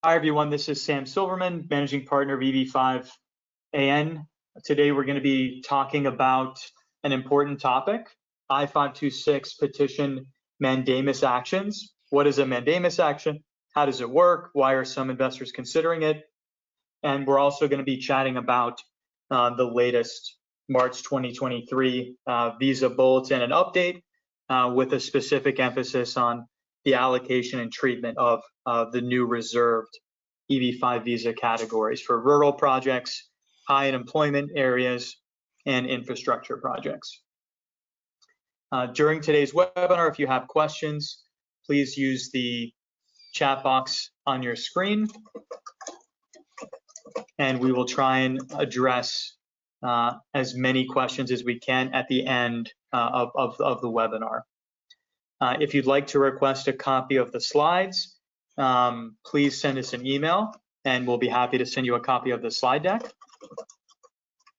Hi, everyone. This is Sam Silverman, Managing Partner of EB5AN. Today, we're going to be talking about an important topic, I-526 petition Mandamus actions. What is a Mandamus action? How does it work? Why are some investors considering it? And we're also going to be chatting about the latest March 2023 visa bulletin and update with a specific emphasis on the allocation and treatment of the new reserved EB5 visa categories for rural projects, high employment areas, and infrastructure projects. During today's webinar, if you have questions, please use the chat box on your screen, and we will try and address as many questions as we can at the end of the webinar. If you'd like to request a copy of the slides, please send us an email and we'll be happy to send you a copy of the slide deck.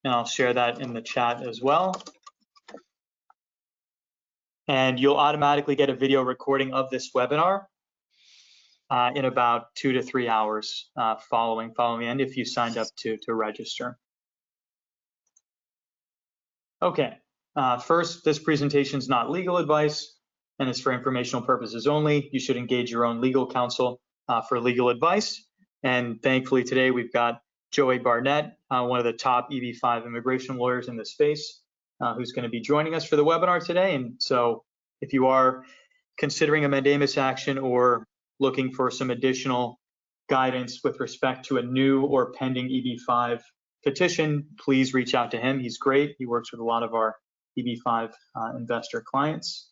And I'll share that in the chat as well. And you'll automatically get a video recording of this webinar in about 2 to 3 hours following the end if you signed up to register. Okay, first, this presentation is not legal advice and it's for informational purposes only. You should engage your own legal counsel for legal advice. And thankfully today we've got Joey Barnett, one of the top EB5 immigration lawyers in the space, who's going to be joining us for the webinar today. And so if you are considering a mandamus action or looking for some additional guidance with respect to a new or pending EB5 petition, please reach out to him. He's great. He works with a lot of our EB5 investor clients.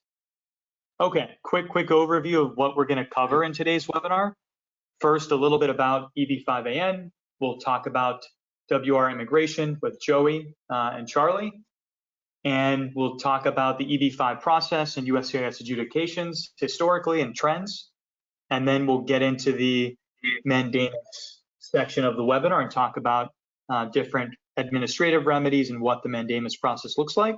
Okay, quick overview of what we're going to cover in today's webinar. First, a little bit about EB5AN. We'll talk about WR immigration with Joey and Charlie. And we'll talk about the EB5 process and USCIS adjudications historically and trends. And then we'll get into the mandamus section of the webinar and talk about different administrative remedies and what the mandamus process looks like.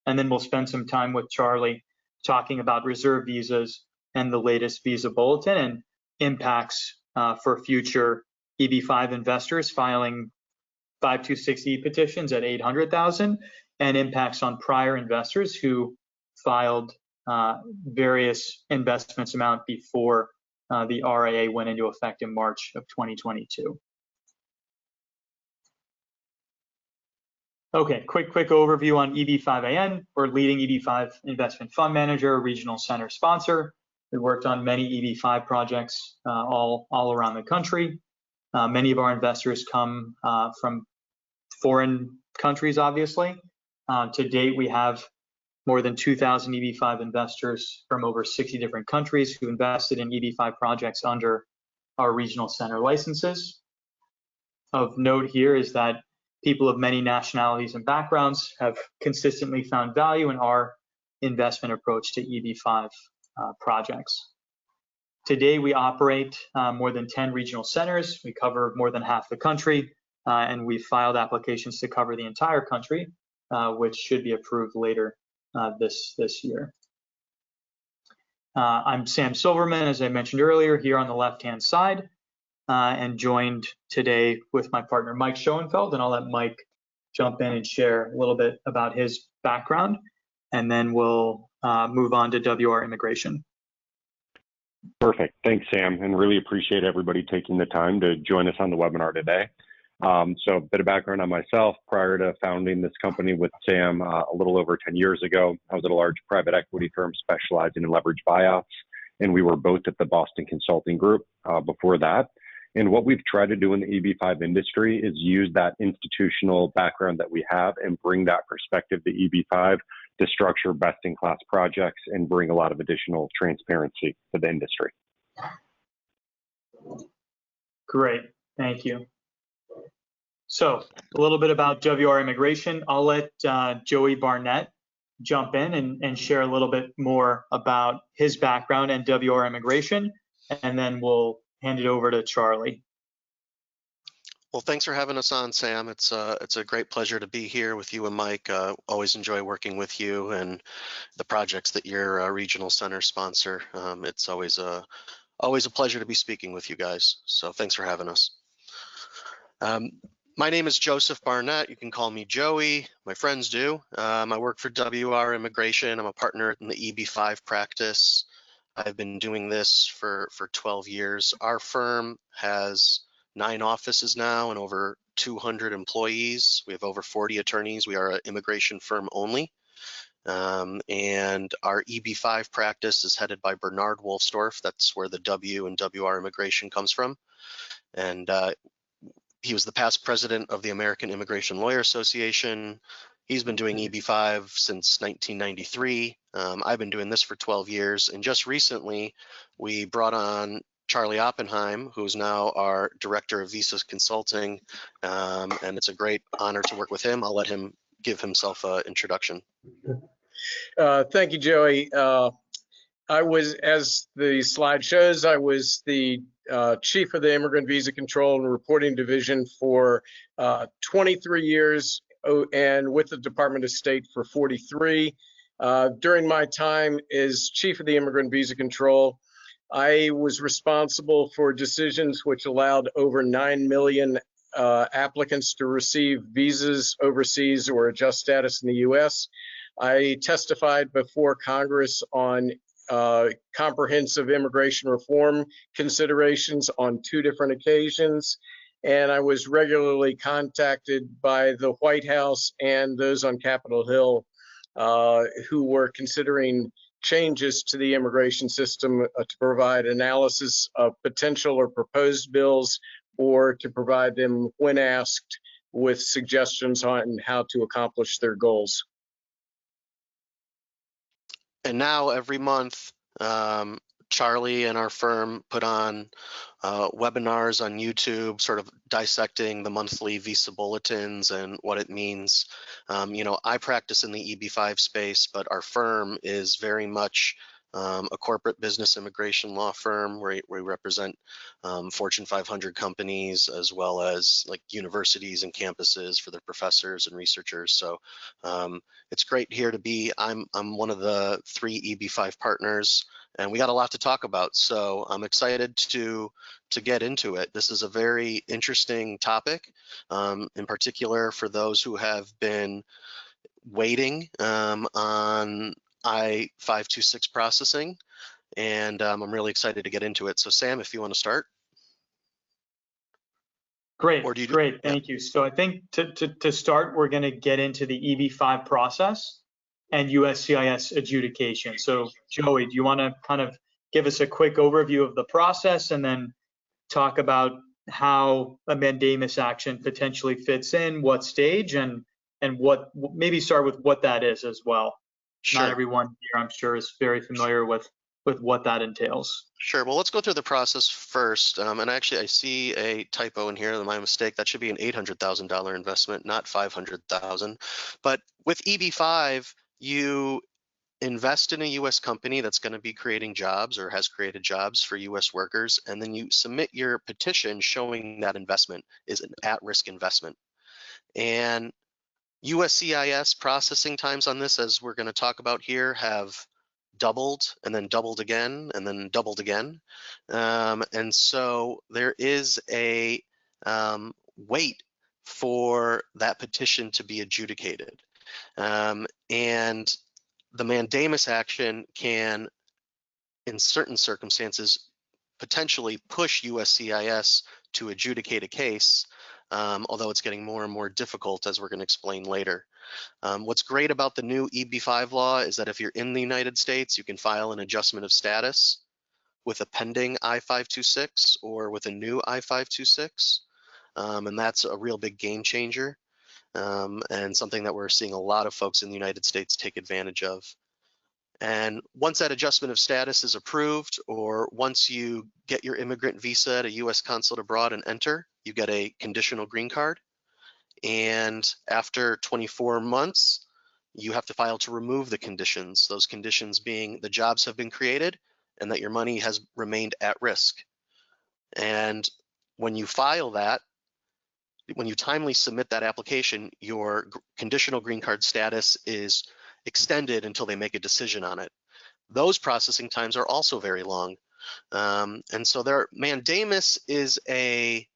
And then we'll spend some time with Charlie talking about reserve visas and the latest visa bulletin and impacts for future EB5 investors filing 526E petitions at 800,000 and impacts on prior investors who filed various investments amount before the RIA went into effect in March of 2022. Okay, quick overview on EB5AN. We're leading EB5 investment fund manager, regional center sponsor. We worked on many EB5 projects all around the country. Many of our investors come from foreign countries, obviously. To date, we have more than 2,000 EB5 investors from over 60 different countries who invested in EB5 projects under our regional center licenses. Of note here is that people of many nationalities and backgrounds have consistently found value in our investment approach to EB5 projects. Today, we operate more than 10 regional centers. We cover more than half the country, and we filed applications to cover the entire country, which should be approved later this year. I'm Sam Silverman, as I mentioned earlier, here on the left-hand side. And joined today with my partner, Mike Schoenfeld, and I'll let Mike jump in and share a little bit about his background, and then we'll move on to WR immigration. Perfect. Thanks, Sam, and really appreciate everybody taking the time to join us on the webinar today. So a bit of background on myself. Prior to founding this company with Sam a little over 10 years ago, I was at a large private equity firm specializing in leveraged buyouts, and we were both at the Boston Consulting Group before that. And what we've tried to do in the EB5 industry is use that institutional background that we have and bring that perspective to EB5 to structure best-in-class projects and bring a lot of additional transparency to the industry. Great, thank you. So a little bit about WR immigration. I'll let Joey Barnett jump in and share a little bit more about his background and WR immigration, and then we'll hand it over to Charlie. Well, thanks for having us on, Sam. It's a great pleasure to be here with you and Mike. Always enjoy working with you and the projects that you're a regional center sponsor. It's always a Always a pleasure to be speaking with you guys. So thanks for having us. My name is Joseph Barnett. You can call me Joey. My friends do. I work for WR Immigration. I'm a partner in the EB-5 practice. I've been doing this for 12 years. Our firm has 9 offices now and over 200 employees. We have over 40 attorneys. We are an immigration firm only. And our EB-5 practice is headed by Bernard Wolfsdorf. That's where the W in WR Immigration comes from. And he was the past president of the American Immigration Lawyer Association. He's been doing EB-5 since 1993. I've been doing this for 12 years. And just recently, we brought on Charlie Oppenheim, who's now our Director of Visa Consulting. And it's a great honor to work with him. I'll let him give himself an introduction. Thank you, Joey. I was, as the slide shows, I was the chief of the Immigrant Visa Control and Reporting Division for 23 years and with the Department of State for 43. During my time as chief of the Immigrant Visa Control, I was responsible for decisions which allowed over 9 million applicants to receive visas overseas or adjust status in the U.S. I testified before Congress on comprehensive immigration reform considerations on 2 different occasions, and I was regularly contacted by the White House and those on Capitol Hill who were considering changes to the immigration system to provide analysis of potential or proposed bills, or to provide them, when asked, with suggestions on how to accomplish their goals. And now every month, Charlie and our firm put on webinars on YouTube, sort of dissecting the monthly visa bulletins and what it means. You know, I practice in the EB-5 space, but our firm is very much a corporate business immigration law firm where we represent Fortune 500 companies, as well as like universities and campuses for their professors and researchers. So it's great here to be. I'm one of the 3 EB-5 partners, and we got a lot to talk about. So I'm excited to get into it. This is a very interesting topic, in particular for those who have been waiting on I-526 processing, and I'm really excited to get into it. So Sam, if you want to start. Great, Or do you, great, thank you. So I think to start, we're going to get into the EB-5 process and USCIS adjudication. So Joey, do you want to kind of give us a quick overview of the process and then talk about how a mandamus action potentially fits in, what stage, and what, maybe start with what that is as well. Sure. Not everyone here, I'm sure, is very familiar with what that entails. Sure. Well, let's go through the process first. And actually, I see a typo in here. My mistake. That should be an $800,000 investment, not $500,000. But with EB-5, you invest in a U.S. company that's going to be creating jobs or has created jobs for U.S. workers, and then you submit your petition showing that investment is an at-risk investment. And USCIS processing times on this, as we're going to talk about here, have doubled and then doubled again and then doubled again. And so there is a wait for that petition to be adjudicated. And the mandamus action can, in certain circumstances, potentially push USCIS to adjudicate a case, although it's getting more and more difficult, as we're going to explain later. What's great about the new EB-5 law is that if you're in the United States, you can file an adjustment of status with a pending I-526 or with a new I-526, and that's a real big game changer, and something that we're seeing a lot of folks in the United States take advantage of. And once that adjustment of status is approved, or once you get your immigrant visa at a U.S. consulate abroad and enter, you get a conditional green card. And after 24 months, you have to file to remove the conditions, those conditions being the jobs have been created and that your money has remained at risk. And when you file that, when you timely submit that application, your conditional green card status is extended until they make a decision on it. Those processing times are also very long. And so Mandamus is a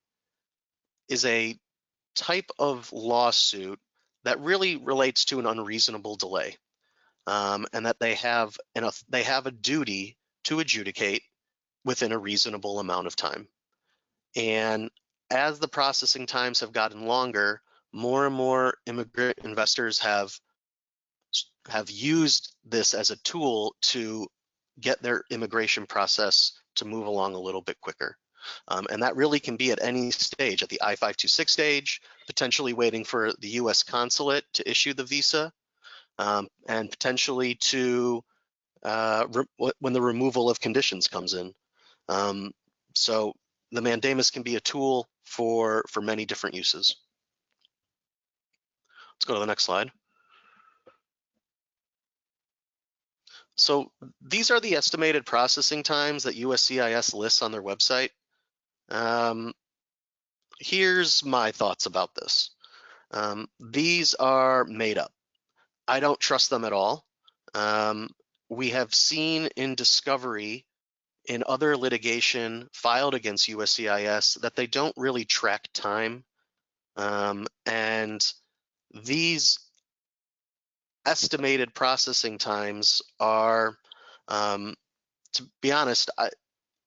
type of lawsuit that really relates to an unreasonable delay, and that they have a duty to adjudicate within a reasonable amount of time. And as the processing times have gotten longer, more and more immigrant investors have used this as a tool to get their immigration process to move along a little bit quicker. And that really can be at any stage, at the I-526 stage, potentially waiting for the US consulate to issue the visa, and potentially to when the removal of conditions comes in. So the Mandamus can be a tool for many different uses. Let's go to the next slide. So these are the estimated processing times that USCIS lists on their website. Here's my thoughts about this. These are made up. I don't trust them at all. We have seen in discovery in other litigation filed against USCIS that they don't really track time. And these estimated processing times are, to be honest,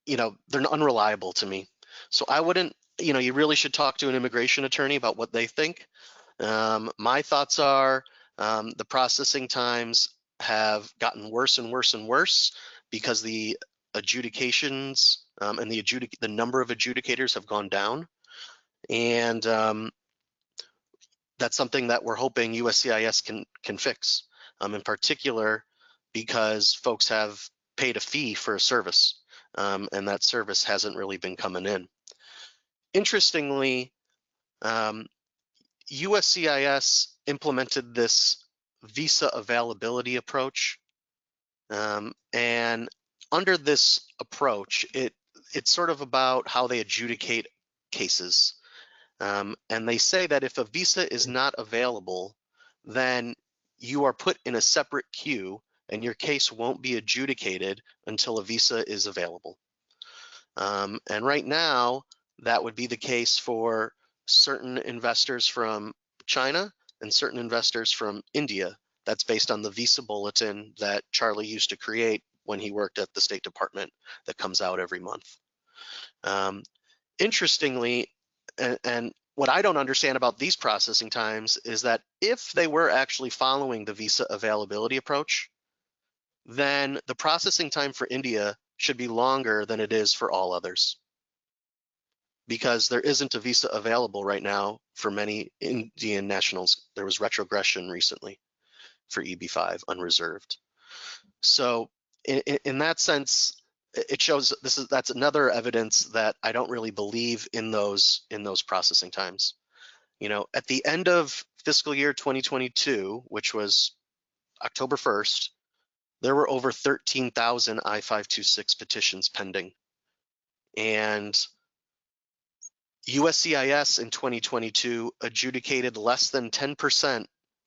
they're unreliable to me. So I wouldn't, you really should talk to an immigration attorney about what they think. My thoughts are the processing times have gotten worse and worse and worse because the adjudications and the number of adjudicators have gone down. And that's something that we're hoping USCIS can fix, in particular because folks have paid a fee for a service, and that service hasn't really been coming in. Interestingly, USCIS implemented this visa availability approach, and under this approach, it's sort of about how they adjudicate cases. And they say that if a visa is not available, then you are put in a separate queue and your case won't be adjudicated until a visa is available. And right now, that would be the case for certain investors from China and certain investors from India. That's based on the visa bulletin that Charlie used to create when he worked at the State Department that comes out every month. Interestingly, and what I don't understand about these processing times is that if they were actually following the visa availability approach, then the processing time for India should be longer than it is for all others, because there isn't a visa available right now for many Indian nationals. There was retrogression recently for EB-5 unreserved. So in that sense, it shows that's another evidence that I don't really believe in those processing times. At the end of fiscal year 2022, which was October 1st, there were over 13,000 I-526 petitions pending. And USCIS in 2022 adjudicated less than 10%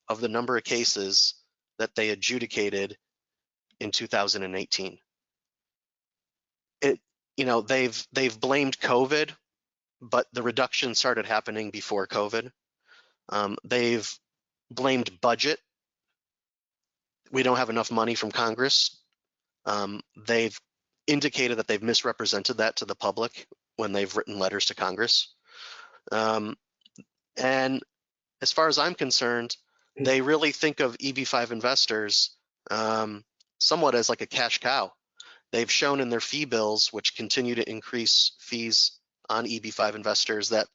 of the number of cases that they adjudicated in 2018. They've blamed COVID, but the reduction started happening before COVID. They've blamed budget. We don't have enough money from Congress. They've indicated that they've misrepresented that to the public when they've written letters to Congress. And as far as I'm concerned, they really think of EB-5 investors somewhat as like a cash cow. They've shown in their fee bills, which continue to increase fees on EB-5 investors, that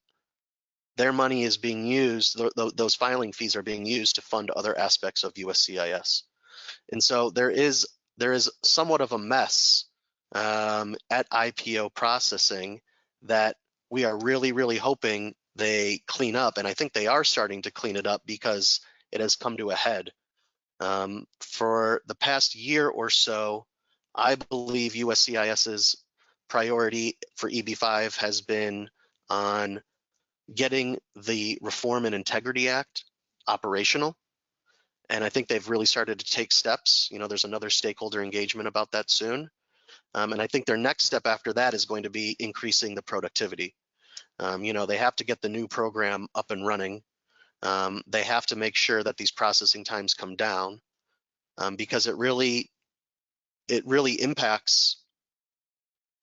their money is being used, those filing fees are being used to fund other aspects of USCIS. And so there is somewhat of a mess at IPO processing that we are really, really hoping they clean up. And I think they are starting to clean it up because it has come to a head. For the past year or so, I believe USCIS's priority for EB-5 has been on getting the Reform and Integrity Act operational. And I think they've really started to take steps. There's another stakeholder engagement about that soon. And I think their next step after that is going to be increasing the productivity. They have to get the new program up and running. They have to make sure that these processing times come down, because it really impacts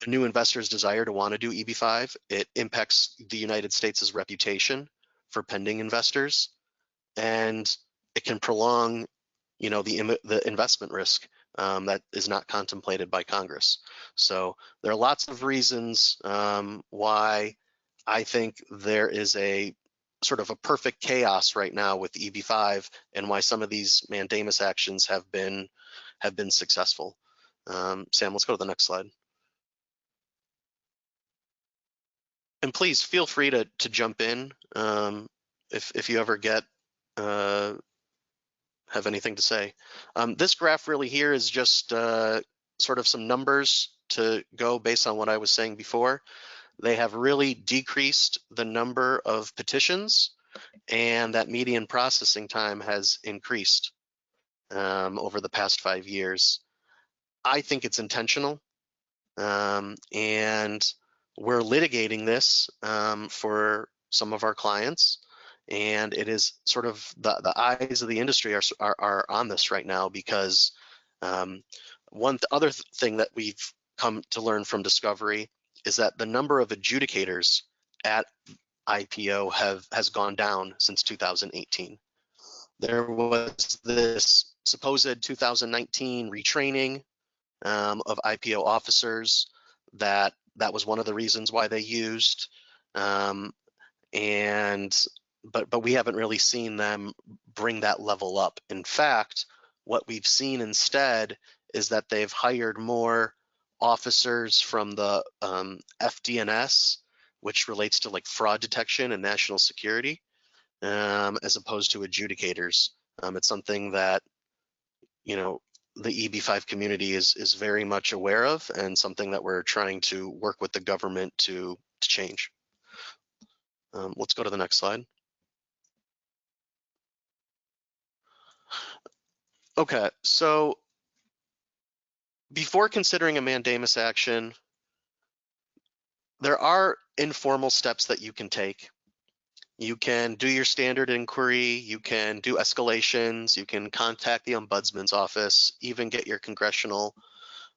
the new investors' desire to want to do EB5. It impacts the United States' reputation for pending investors, and it can prolong, the investment risk that is not contemplated by Congress. So there are lots of reasons why I think there is a sort of a perfect chaos right now with EB5, and why some of these mandamus actions have been successful. Sam, let's go to the next slide. And please feel free to jump in if you ever have anything to say. This graph really here is just sort of some numbers to go based on what I was saying before. They have really decreased the number of petitions, and that median processing time has increased over the past 5 years. I think it's intentional, and we're litigating this for some of our clients, and it is sort of the eyes of the industry are on this right now, because one other thing that we've come to learn from discovery is that the number of adjudicators at IPO has gone down since 2018. There was this supposed 2019 retraining of IPO officers that was one of the reasons why they used, but we haven't really seen them bring that level up. In fact, what we've seen instead is that they've hired more officers from the FDNS, which relates to like fraud detection and national security, as opposed to adjudicators. It's something that, the EB5 community is very much aware of, and something that we're trying to work with the government to change. Let's go to the next slide. Okay, so before considering a mandamus action, there are informal steps that you can take. You can do your standard inquiry, you can do escalations, you can contact the ombudsman's office, even get your congressional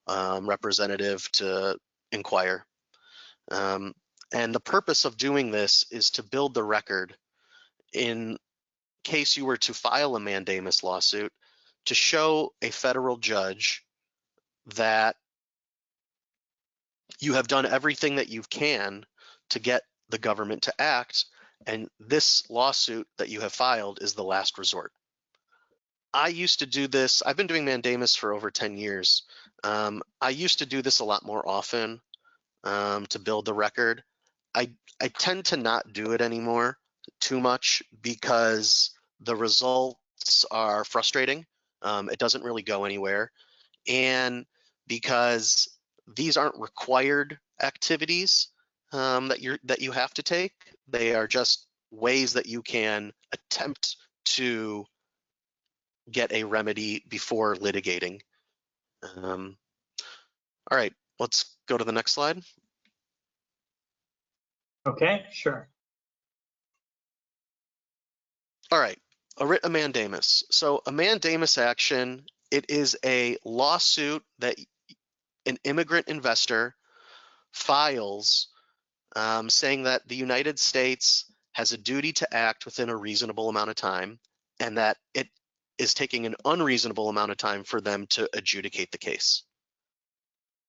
representative to inquire. And the purpose of doing this is to build the record in case you were to file a mandamus lawsuit, to show a federal judge that you have done everything that you can to get the government to act, and this lawsuit that you have filed is the last resort. I used to do this. I've been doing mandamus for over 10 years. I used to do this a lot more often to build the record. I tend to not do it anymore too much, because the results are frustrating. It doesn't really go anywhere, and because these aren't required activities that you have to take. They are just ways that you can attempt to get a remedy before litigating. All right, let's go to the next slide. Okay, sure. All right, a writ of mandamus. So a mandamus action, it is a lawsuit that an immigrant investor files saying that the United States has a duty to act within a reasonable amount of time, and that it is taking an unreasonable amount of time for them to adjudicate the case.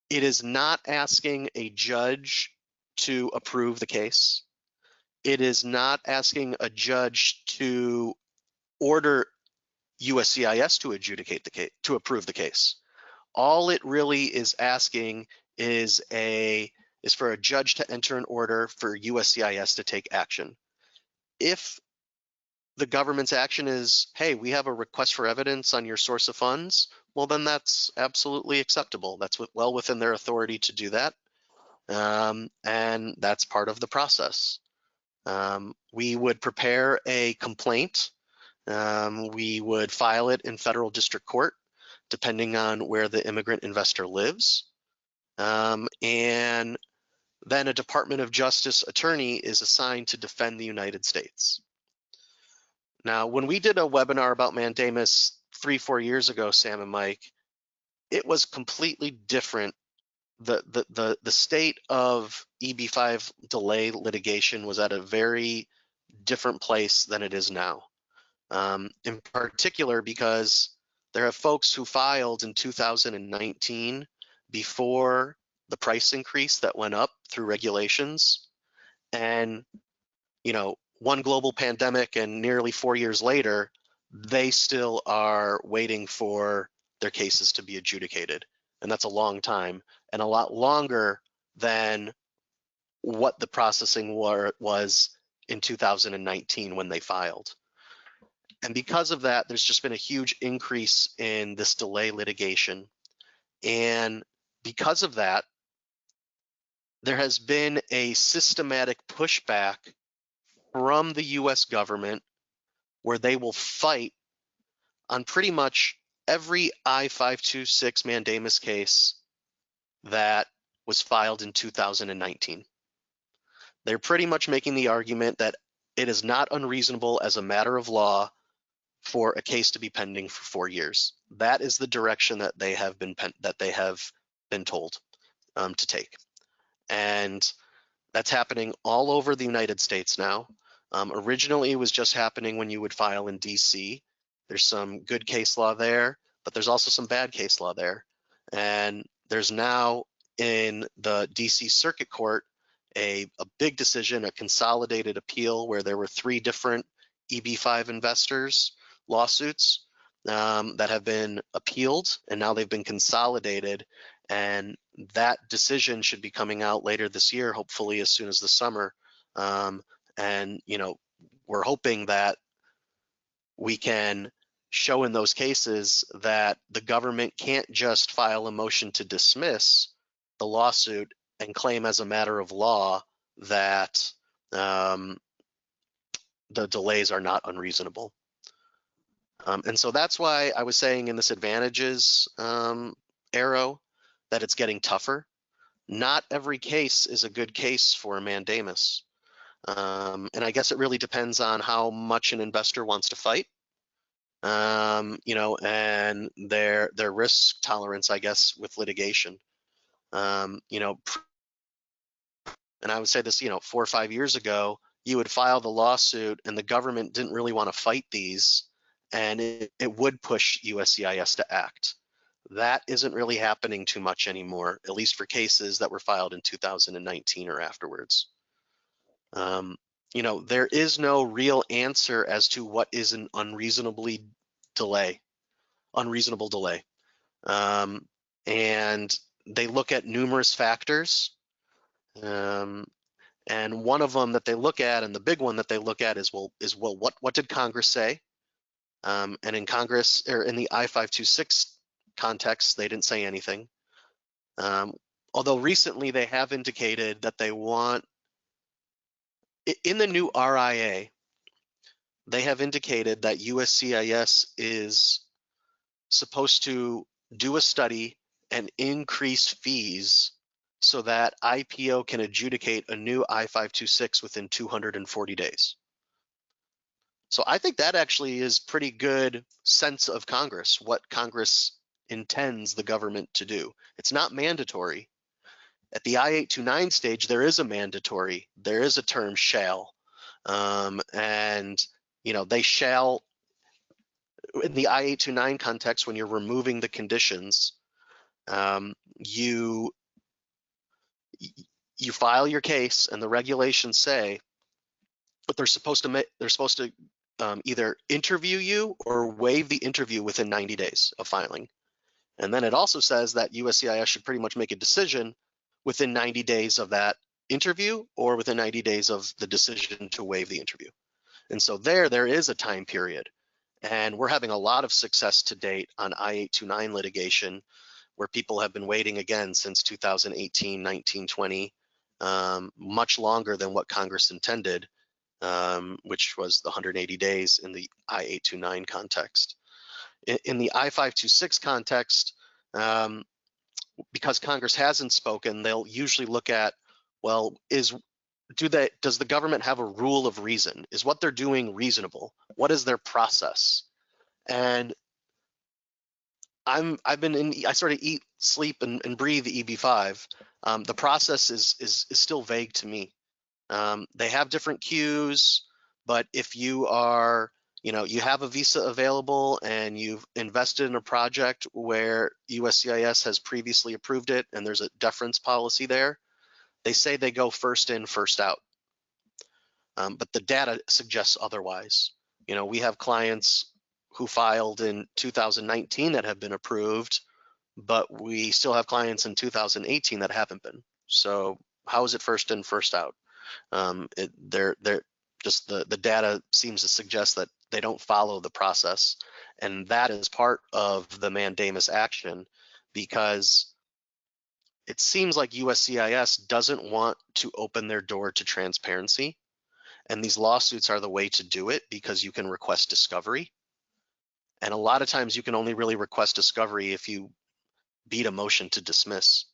It is not asking a judge to approve the case. It is not asking a judge to order USCIS to adjudicate the case, to approve the case. All it really is asking is for a judge to enter an order for USCIS to take action. If the government's action is, hey, we have a request for evidence on your source of funds, well, then that's absolutely acceptable. That's well within their authority to do that. And that's part of the process. We would prepare a complaint. We would file it in federal district court, depending on where the immigrant investor lives. and then a Department of Justice attorney is assigned to defend the United States. Now, when we did a webinar about Mandamus 3-4 years ago, Sam and Mike, it was completely different. The state of EB5 delay litigation was at a very different place than it is now. In particular, because there are folks who filed in 2019 before the price increase that went up through regulations, and one global pandemic and nearly 4 years later, they still are waiting for their cases to be adjudicated. And that's a long time, and a lot longer than what the processing was in 2019 when they filed. And because of that, there's just been a huge increase in this delay litigation. And because of that, there has been a systematic pushback from the US government where they will fight on pretty much every I-526 Mandamus case that was filed in 2019. They're pretty much making the argument that it is not unreasonable as a matter of law for a case to be pending for 4 years. That is the direction that they have been told to take, and that's happening all over the United States now. Originally, it was just happening when you would file in DC. There's some good case law there, but there's also some bad case law there. And there's now in the DC Circuit Court a big decision, a consolidated appeal where there were 3 different EB5 investors lawsuits that have been appealed, and now they've been consolidated. And that decision should be coming out later this year, hopefully as soon as the summer. And we're hoping that we can show in those cases that the government can't just file a motion to dismiss the lawsuit and claim as a matter of law that the delays are not unreasonable. And so that's why I was saying in this advantages arrow that it's getting tougher. Not every case is a good case for a mandamus. And I guess it really depends on how much an investor wants to fight, and their risk tolerance, I guess, with litigation. And I would say this, 4 or 5 years ago, you would file the lawsuit and the government didn't really want to fight these, and it would push USCIS to act. That isn't really happening too much anymore, at least for cases that were filed in 2019 or afterwards. There is no real answer as to what is an unreasonable delay. And they look at numerous factors. And one of them that they look at, and the big one that they look at is what did Congress say? And in Congress, or in the I-526 context, they didn't say anything. Although recently they have indicated that they want, in the new RIA, they have indicated that USCIS is supposed to do a study and increase fees so that IPO can adjudicate a new I-526 within 240 days. So I think that actually is pretty good sense of Congress, what Congress intends the government to do. It's not mandatory. At the I-829 stage, there is a mandatory, there is a term shall, and they shall, in the I-829 context, when you're removing the conditions, you file your case, and the regulations say, but they're supposed to either interview you or waive the interview within 90 days of filing. And then it also says that USCIS should pretty much make a decision within 90 days of that interview or within 90 days of the decision to waive the interview. And so there is a time period. And we're having a lot of success to date on I-829 litigation, where people have been waiting again since 2018, 19, 20, much longer than what Congress intended, which was the 180 days in the I-829 context. In the I-526 context, because Congress hasn't spoken, they'll usually look at, well, does the government have a rule of reason? Is what they're doing reasonable? What is their process? And I sort of eat, sleep, and breathe EB-5. The process is still vague to me. They have different queues, but if you are, you have a visa available and you've invested in a project where USCIS has previously approved it and there's a deference policy there, they say they go first in, first out. But the data suggests otherwise. We have clients who filed in 2019 that have been approved, but we still have clients in 2018 that haven't been. So how is it first in, first out? They're just the data seems to suggest that they don't follow the process, and that is part of the Mandamus action, because it seems like USCIS doesn't want to open their door to transparency, and these lawsuits are the way to do it because you can request discovery, and a lot of times you can only really request discovery if you beat a motion to dismiss.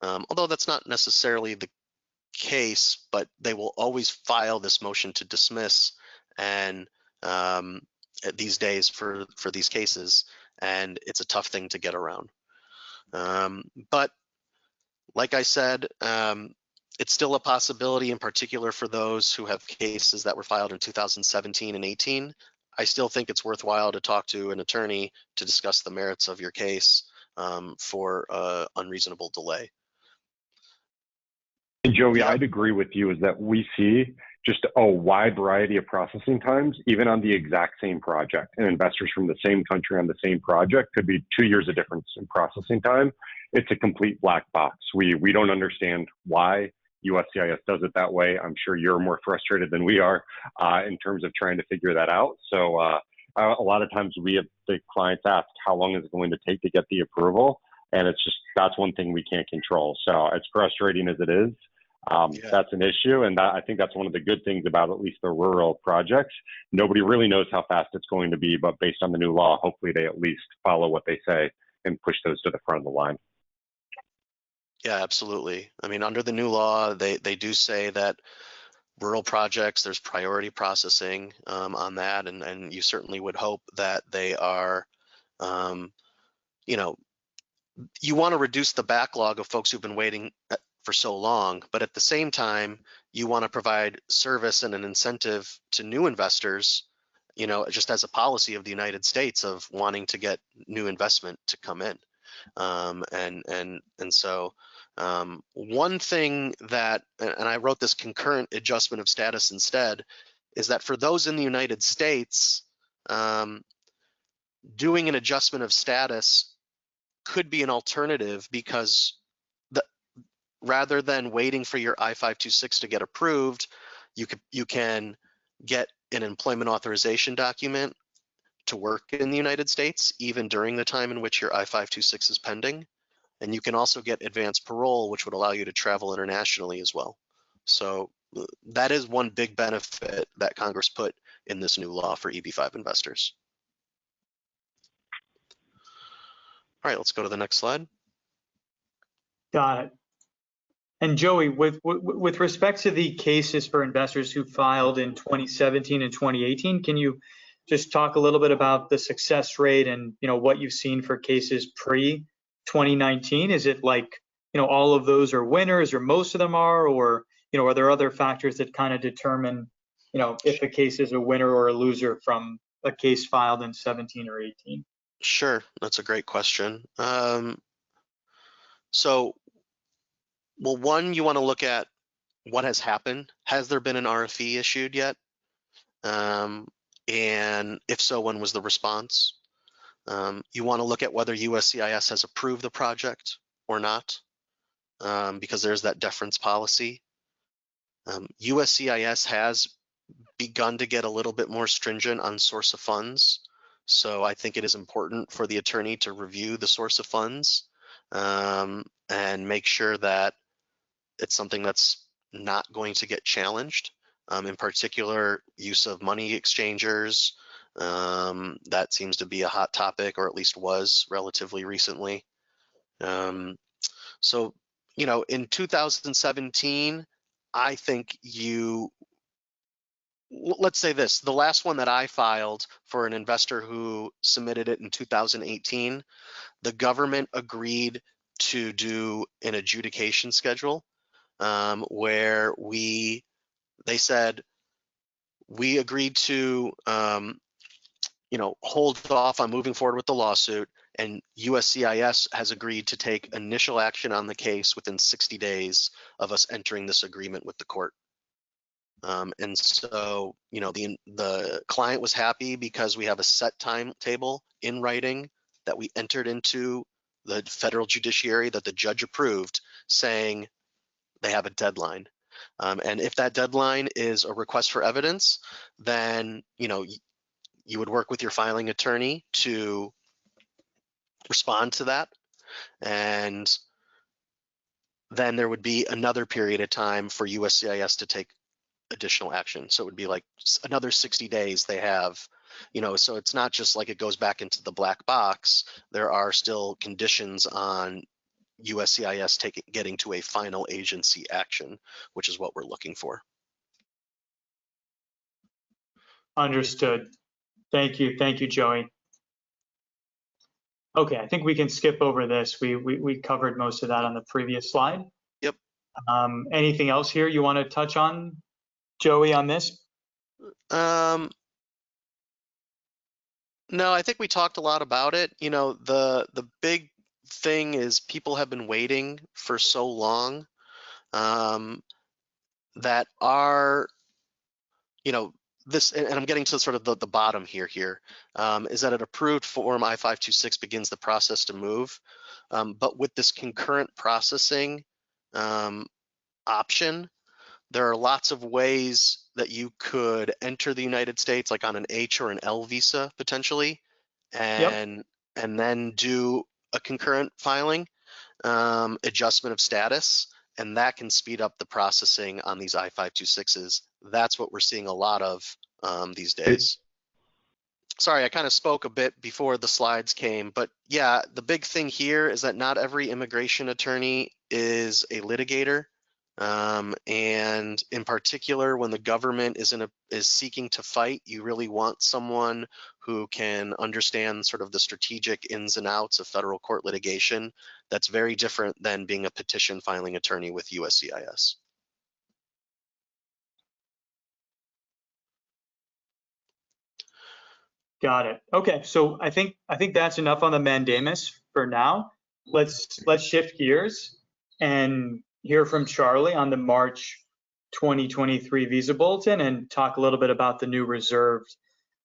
Although that's not necessarily the case, but they will always file this motion to dismiss, and these days for these cases, and it's a tough thing to get around. But like I said, it's still a possibility, in particular for those who have cases that were filed in 2017 and 18. I still think it's worthwhile to talk to an attorney to discuss the merits of your case for unreasonable delay. And Joey, Yeah. I'd agree with you, is that we see just a wide variety of processing times, even on the exact same project. And investors from the same country on the same project could be 2 years of difference in processing time. It's a complete black box. We don't understand why USCIS does it that way. I'm sure you're more frustrated than we are in terms of trying to figure that out. So a lot of times we have the clients ask, how long is it going to take to get the approval? And it's just, that's one thing we can't control. So as frustrating as it is, that's an issue. And I think that's one of the good things about at least the rural projects. Nobody really knows how fast it's going to be, but based on the new law, hopefully they at least follow what they say and push those to the front of the line. Yeah, absolutely. I mean, under the new law, they do say that rural projects, there's priority processing on that, and you certainly would hope that they are, you want to reduce the backlog of folks who've been waiting for so long, but at the same time, you want to provide service and an incentive to new investors, just as a policy of the United States of wanting to get new investment to come in. And so one thing that, and I wrote this concurrent adjustment of status instead, is that for those in the United States, doing an adjustment of status could be an alternative, because rather than waiting for your I-526 to get approved, you can get an employment authorization document to work in the United States, even during the time in which your I-526 is pending. And you can also get advanced parole, which would allow you to travel internationally as well. So that is one big benefit that Congress put in this new law for EB-5 investors. All right, let's go to the next slide. Got it. And Joey, with respect to the cases for investors who filed in 2017 and 2018, can you just talk a little bit about the success rate and what you've seen for cases pre-2019? Is it like all of those are winners, or most of them are, or are there other factors that kind of determine if a case is a winner or a loser from a case filed in 17 or 18? Sure, that's a great question. Well, one, you want to look at what has happened. Has there been an RFE issued yet? And if so, when was the response? You want to look at whether USCIS has approved the project or not, because there's that deference policy. USCIS has begun to get a little bit more stringent on source of funds. So I think it is important for the attorney to review the source of funds and make sure that it's something that's not going to get challenged. In particular, use of money exchangers, that seems to be a hot topic, or at least was relatively recently. So, in 2017, I think let's say this, the last one that I filed for an investor who submitted it in 2018, the government agreed to do an adjudication schedule where they said, we agreed to, hold off on moving forward with the lawsuit, and USCIS has agreed to take initial action on the case within 60 days of us entering this agreement with the court. And so, the client was happy because we have a set timetable in writing that we entered into the federal judiciary that the judge approved, saying they have a deadline. And if that deadline is a request for evidence, then, you would work with your filing attorney to respond to that. And then there would be another period of time for USCIS to take additional action. So it would be like another 60 days they have, so it's not just like it goes back into the black box. There are still conditions on USCIS getting to a final agency action, which is what we're looking for. Understood. Thank you, Joey. Okay, I think we can skip over this. We covered most of that on the previous slide. Yep. Anything else here you want to touch on, Joey, on this? No, I think we talked a lot about it. The big thing is people have been waiting for so long that are, this, and I'm getting to sort of the bottom here, is that an approved form I-526 begins the process to move. But with this concurrent processing option, there are lots of ways that you could enter the United States, like on an H or an L visa potentially, and then do a concurrent filing, adjustment of status, and that can speed up the processing on these I-526s. That's what we're seeing a lot of these days. Sorry, I kind of spoke a bit before the slides came, but yeah, the big thing here is that not every immigration attorney is a litigator. And in particular, when the government is seeking to fight, you really want someone who can understand sort of the strategic ins and outs of federal court litigation. That's very different than being a petition filing attorney with USCIS. Got it. Okay, so I think that's enough on the mandamus for now. Let's shift gears and hear from Charlie on the March 2023 visa bulletin and talk a little bit about the new reserved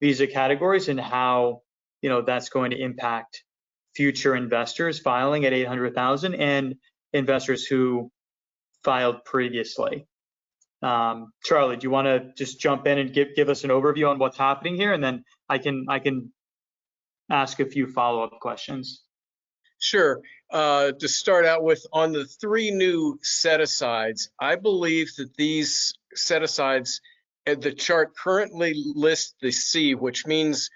visa categories and how that's going to impact future investors filing at 800,000 and investors who filed previously. Charlie, do you want to just jump in and give us an overview on what's happening here, and then I can ask a few follow-up questions. Sure. To start out with, on the 3 new set-asides, I believe that these set-asides, the chart currently lists the C, which means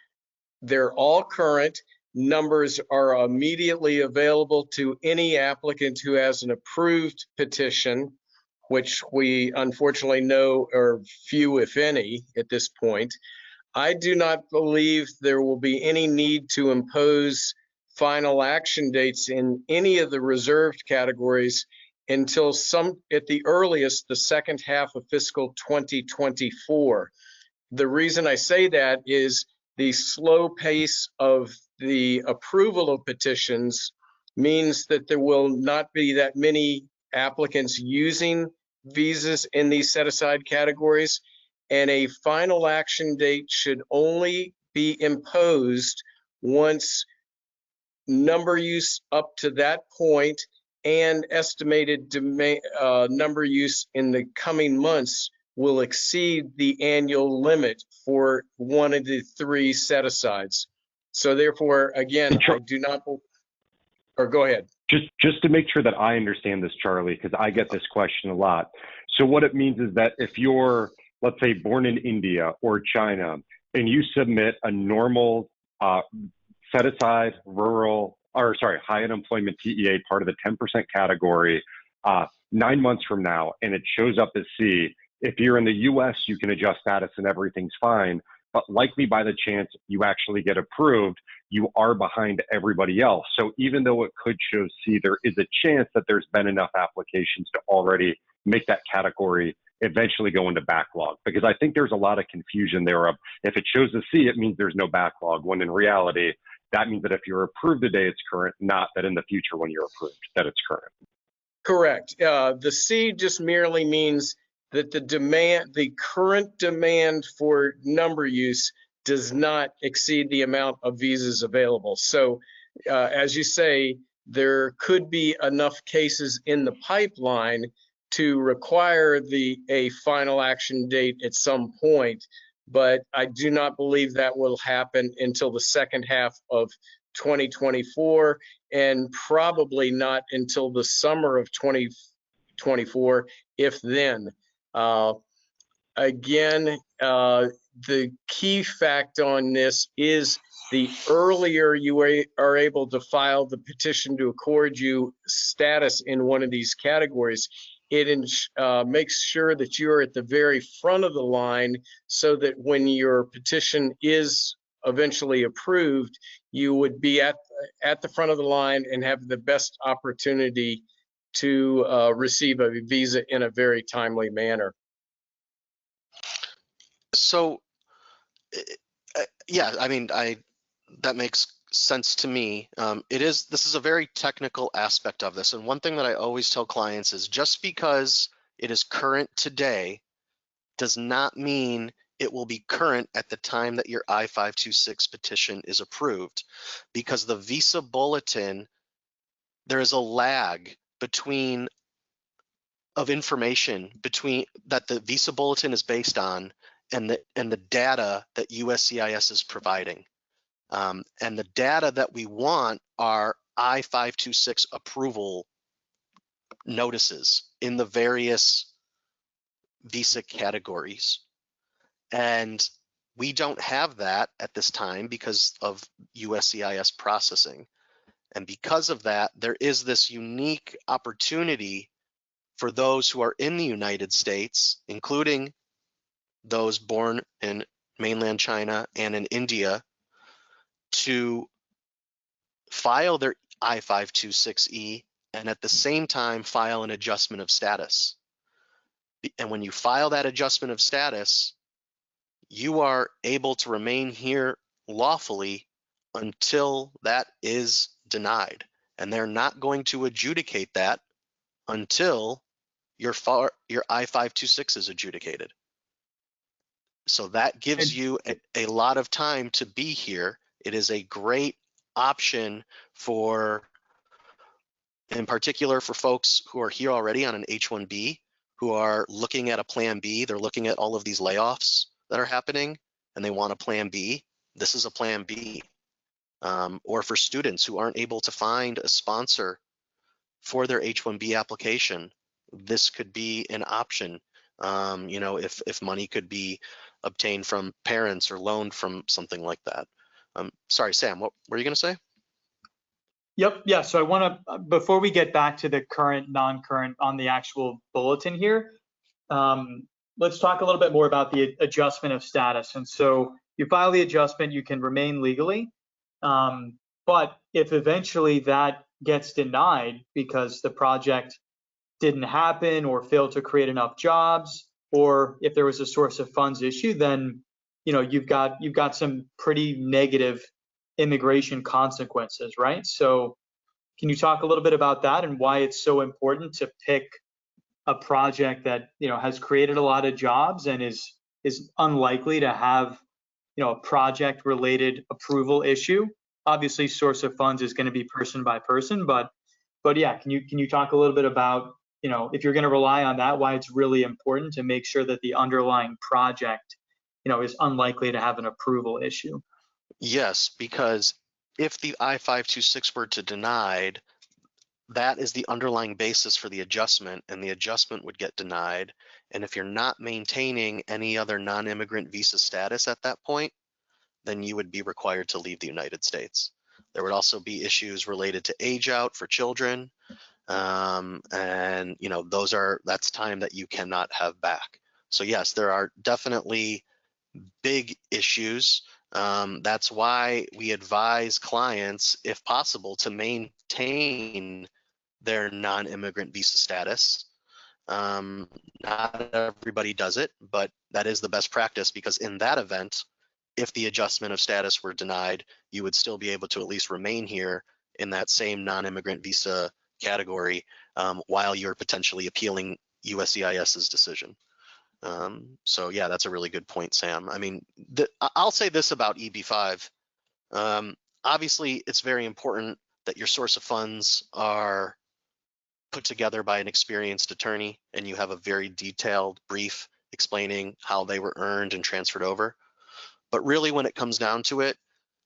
they're all current. Numbers are immediately available to any applicant who has an approved petition, which we unfortunately know are few, if any, at this point. I do not believe there will be any need to impose final action dates in any of the reserved categories until at the earliest, the second half of fiscal 2024. The reason I say that is the slow pace of the approval of petitions means that there will not be that many applicants using visas in these set-aside categories, and a final action date should only be imposed once number use up to that point and estimated number use in the coming months will exceed the annual limit for one of the 3 set-asides. So therefore, again, I do not, or go ahead. Just to make sure that I understand this, Charlie, because I get this question a lot. So what it means is that if you're, let's say, born in India or China, and you submit a normal set-aside rural or sorry, high unemployment TEA, part of the 10% category, 9 months from now, and it shows up as C, if you're in the US, you can adjust status and everything's fine. But likely by the chance you actually get approved, you are behind everybody else. So even though it could show C, there is a chance that there's been enough applications to already make that category eventually go into backlog. Because I think there's a lot of confusion there of, if it shows a C, it means there's no backlog, when in reality, that means that if you're approved today, it's current, not that in the future when you're approved, that it's current. Correct. The C just merely means that the current demand for number use does not exceed the amount of visas available. So as you say, there could be enough cases in the pipeline to require a final action date at some point, but I do not believe that will happen until the second half of 2024, and probably not until the summer of 2024, if then. Again, the key fact on this is the earlier you are able to file the petition to accord you status in one of these categories, it makes sure that you're at the very front of the line, so that when your petition is eventually approved, you would be at the front of the line and have the best opportunity to receive a visa in a very timely manner. So, yeah, I mean, that makes sense to me. This is a very technical aspect of this. And one thing that I always tell clients is, just because it is current today does not mean it will be current at the time that your I-526 petition is approved, because the visa bulletin, there is a lag of information between that the visa bulletin is based on and the data that USCIS is providing. And the data that we want are I-526 approval notices in the various visa categories. And we don't have that at this time because of USCIS processing. And because of that, there is this unique opportunity for those who are in the United States, including those born in mainland China and in India, to file their I-526E and at the same time file an adjustment of status. And when you file that adjustment of status, you are able to remain here lawfully until that is denied. And they're not going to adjudicate that until your I-526 is adjudicated. So that gives you a lot of time to be here. It is a great option in particular for folks who are here already on an H-1B, who are looking at a plan B. They're looking at all of these layoffs that are happening and they want a plan B. This is a plan B. Or for students who aren't able to find a sponsor for their H-1B application, this could be an option. You know, if money could be obtained from parents or loaned from something like that. Sorry, Sam, what were you going to say? Yep. Yeah. So I want to, before we get back to the current, non-current on the actual bulletin here, let's talk a little bit more about the adjustment of status. And so you file the adjustment, you can remain legally. But if eventually that gets denied because the project didn't happen or failed to create enough jobs, or if there was a source of funds issue, then you've got some pretty negative immigration consequences, right? So can you talk a little bit about that and why it's so important to pick a project that has created a lot of jobs and is unlikely to have a project related approval issue? Obviously source of funds is going to be person by person, but yeah, can you talk a little bit about if you're going to rely on that, why it's really important to make sure that the underlying project is unlikely to have an approval issue? Yes, because if the I-526 were to denied, that is the underlying basis for the adjustment, and the adjustment would get denied. And if you're not maintaining any other non-immigrant visa status at that point, then you would be required to leave the United States. There would also be issues related to age out for children. And that's time that you cannot have back. So yes, there are definitely big issues. That's why we advise clients, if possible, to maintain their non-immigrant visa status. Not everybody does it, but that is the best practice, because in that event, if the adjustment of status were denied, you would still be able to at least remain here in that same non-immigrant visa category while you're potentially appealing USCIS's decision. So yeah, that's a really good point, Sam. I mean, I'll say this about EB-5. Obviously, it's very important that your source of funds are put together by an experienced attorney and you have a very detailed brief explaining how they were earned and transferred over. But really, when it comes down to it,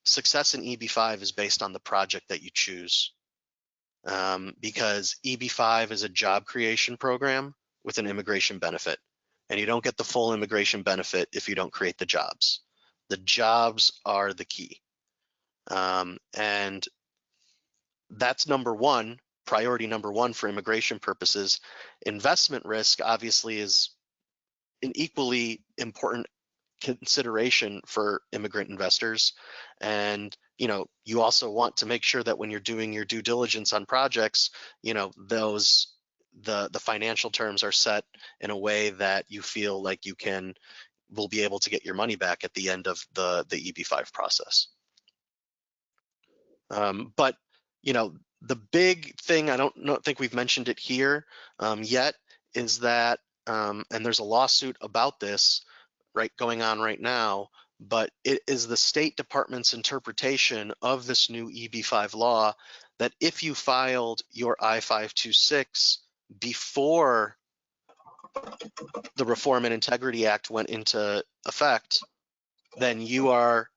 success in EB-5 is based on the project that you choose. Because EB-5 is a job creation program with an immigration benefit. And you don't get the full immigration benefit if you don't create the jobs. The jobs are the key. And that's number one, priority number one for immigration purposes. Investment risk obviously is an equally important consideration for immigrant investors. And you also want to make sure that when you're doing your due diligence on projects, the financial terms are set in a way that you feel like will be able to get your money back at the end of the EB-5 process. But the big thing, I don't think we've mentioned it here yet, is that and there's a lawsuit about this going on right now, but it is the State Department's interpretation of this new EB-5 law that if you filed your I-526 before the Reform and Integrity Act went into effect, then you are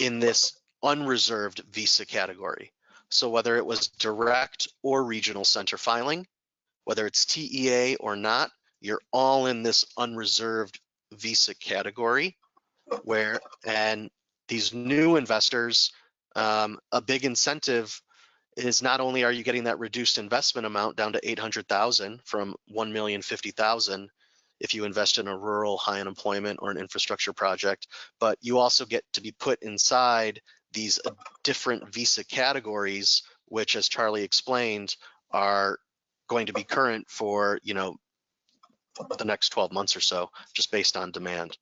in this unreserved visa category. So whether it was direct or regional center filing, whether it's TEA or not, you're all in this unreserved visa category and these new investors, a big incentive is not only are you getting that reduced investment amount down to 800,000 from 1,050,000 if you invest in a rural high unemployment or an infrastructure project, but you also get to be put inside these different visa categories, which, as Charlie explained, are going to be current for the next 12 months or so, just based on demand.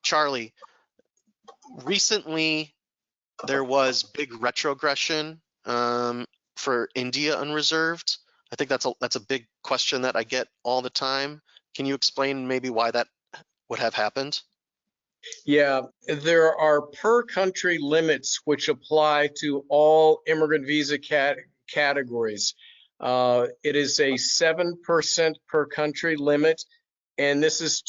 Charlie, recently there was big retrogression for India unreserved. I think that's a big question that I get all the time. Can you explain maybe why that would have happened? Yeah, there are per country limits which apply to all immigrant visa categories. It is a 7% per country limit, and this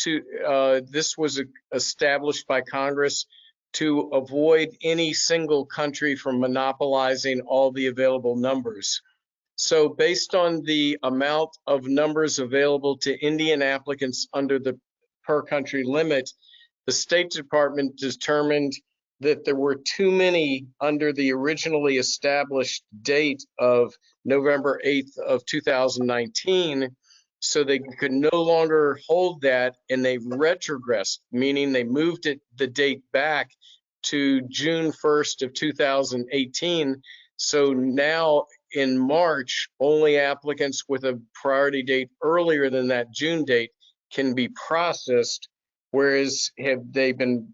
was established by Congress to avoid any single country from monopolizing all the available numbers. So based on the amount of numbers available to Indian applicants under the per country limit, the State Department determined that there were too many under the originally established date of November 8th of 2019, so they could no longer hold that, and they retrogressed, meaning they moved the date back to June 1st of 2018. So now in March, only applicants with a priority date earlier than that June date can be processed, whereas have they been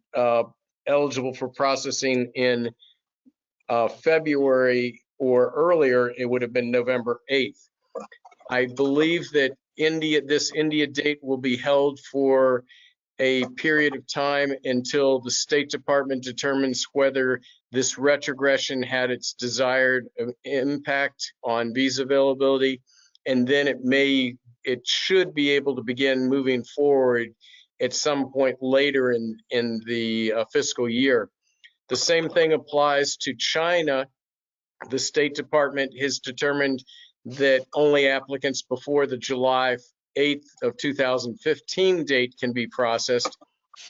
eligible for processing in February or earlier, it would have been November 8th. I believe that this India date will be held for a period of time until the State Department determines whether this retrogression had its desired impact on visa availability, and then it should be able to begin moving forward at some point later in the fiscal year. The same thing applies to China. The State Department has determined that only applicants before the July 8th of 2015 date can be processed.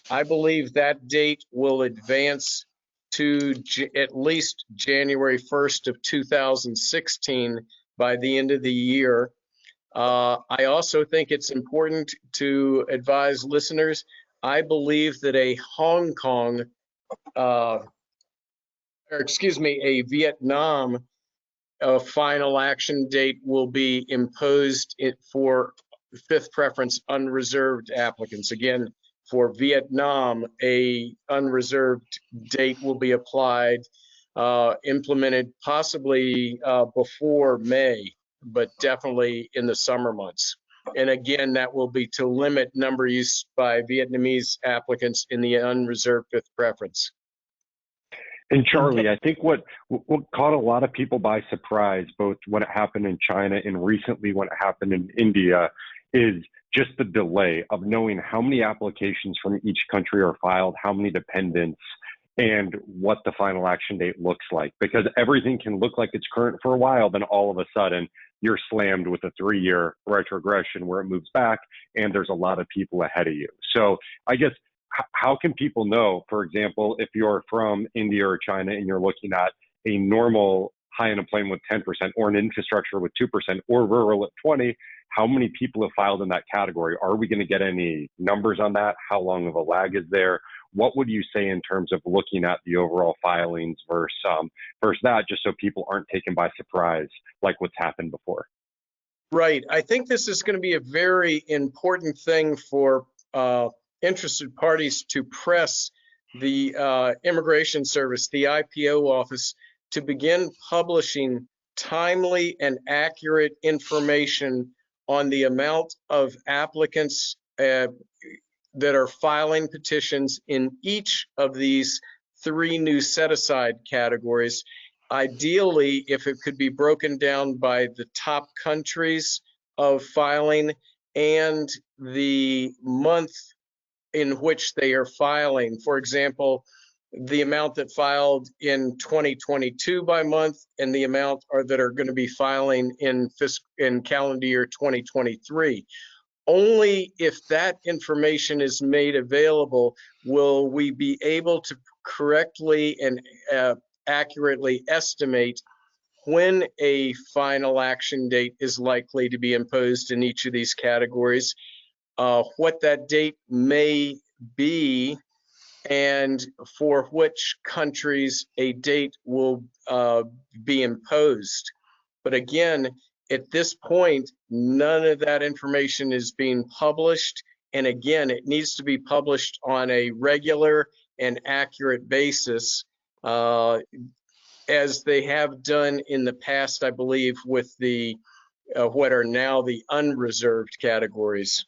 I believe that date will advance to at least January 1st of 2016 by the end of the year. I also think it's important to advise listeners, I believe that a Hong Kong, a Vietnam final action date will be imposed for fifth preference unreserved applicants. Again, for Vietnam, a unreserved date will be applied, implemented possibly before May, but definitely in the summer months. And again, that will be to limit number use by Vietnamese applicants in the unreserved fifth preference. And Charlie, I think what caught a lot of people by surprise, both when it happened in China and recently when it happened in India, is just the delay of knowing how many applications from each country are filed, how many dependents, and what the final action date looks like. Because everything can look like it's current for a while, then all of a sudden you're slammed with a 3-year retrogression where it moves back and there's a lot of people ahead of you. So I guess, how can people know, for example, if you're from India or China and you're looking at a normal high unemployment with 10% or an infrastructure with 2% or rural at 20, how many people have filed in that category? Are we going to get any numbers on that? How long of a lag is there? What would you say in terms of looking at the overall filings versus that, just so people aren't taken by surprise like what's happened before? Right. I think this is going to be a very important thing for interested parties to press the Immigration Service, the IPO office, to begin publishing timely and accurate information on the amount of applicants that are filing petitions in each of these 3 new set-aside categories. Ideally, if it could be broken down by the top countries of filing and the month in which they are filing. For example, the amount that filed in 2022 by month and the amount that are going to be filing in calendar year 2023. Only if that information is made available will we be able to correctly and accurately estimate when a final action date is likely to be imposed in each of these categories, what that date may be, and for which countries a date will be imposed. But again, at this point, none of that information is being published. And again, it needs to be published on a regular and accurate basis, as they have done in the past, I believe, with the what are now the unreserved categories.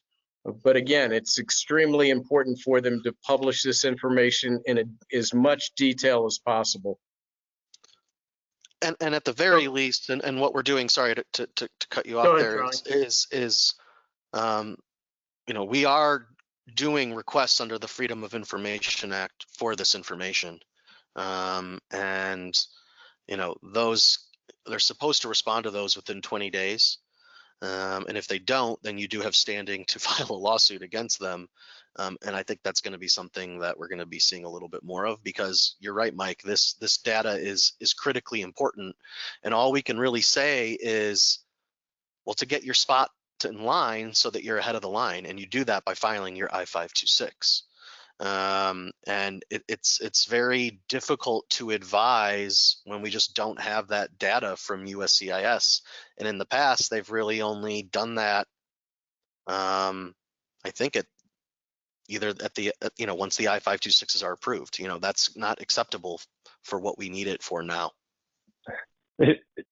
But again, it's extremely important for them to publish this information in as much detail as possible. And at the very least, and what we're doing, sorry to cut you off Go ahead, there, Charlie. you know, we are doing requests under the Freedom of Information Act for this information, and you know, they're supposed to respond to those within 20 days. And if they don't, then you do have standing to file a lawsuit against them. And I think that's going to be something that we're going to be seeing a little bit more of, because you're right, Mike, this data is critically important. And all we can really say is, well, to get your spot in line so that you're ahead of the line, and you do that by filing your I-526. And it's very difficult to advise when we just don't have that data from USCIS. And in the past, they've really only done that, I think either at the, you know, once the I-526s are approved. You know, that's not acceptable for what we need it for now.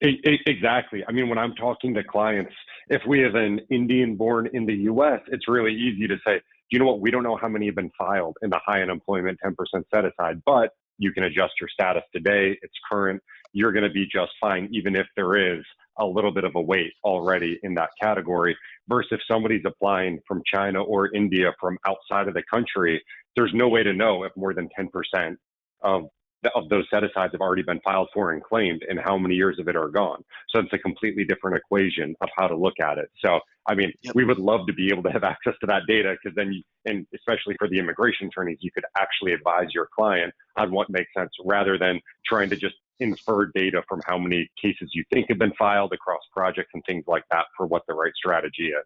Exactly. I mean, when I'm talking to clients, if we have an Indian born in the US, it's really easy to say, you know what, we don't know how many have been filed in the high unemployment 10% set aside, but you can adjust your status today. It's current. You're going to be just fine, even if there is a little bit of a wait already in that category. Versus if somebody's applying from China or India from outside of the country, there's no way to know if more than 10% of of those set-asides have already been filed for and claimed, and how many years of it are gone. So it's a completely different equation of how to look at it. So, I mean, we would love to be able to have access to that data, because then, and especially for the immigration attorneys, you could actually advise your client on what makes sense, rather than trying to just infer data from how many cases you think have been filed across projects and things like that for what the right strategy is.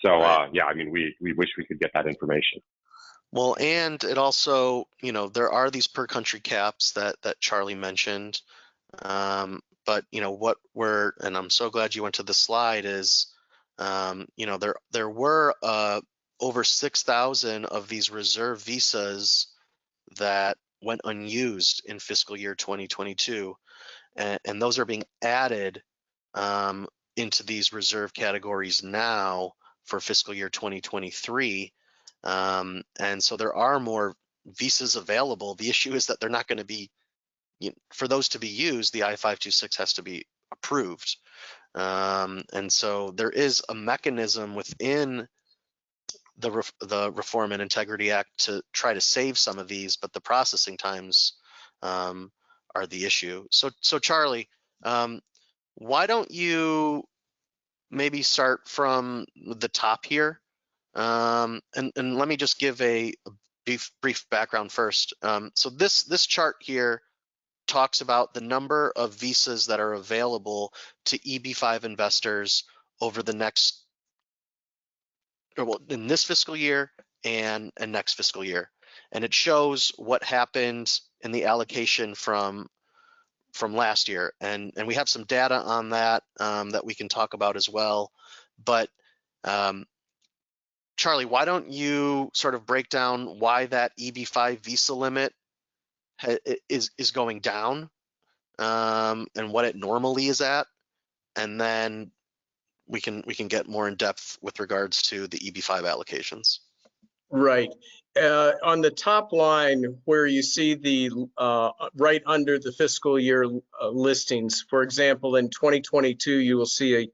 So, yeah, I mean, we wish we could get that information. Well, and it also, there are these per country caps that Charlie mentioned. But what and I'm so glad you went to the slide, is, there were over 6,000 of these reserve visas that went unused in fiscal year 2022, and those are being added into these reserve categories now for fiscal year 2023. And so there are more visas available. The issue is that they're not going to be, for those to be used, the I-526 has to be approved. And so there is a mechanism within the Reform and Integrity Act to try to save some of these, but the processing times are the issue. So Charlie, why don't you maybe start from the top here? And let me just give a brief background first. So this chart here talks about the number of visas that are available to EB-5 investors over the next, well, in this fiscal year and next fiscal year. And it shows what happened in the allocation from last year. And we have some data on that that we can talk about as well. But Charlie, why don't you sort of break down why that EB-5 visa limit is going down, and what it normally is at, and then we can get more in depth with regards to the EB-5 allocations. Right. On the top line where you see the right under the fiscal year listings, for example, in 2022, you will see a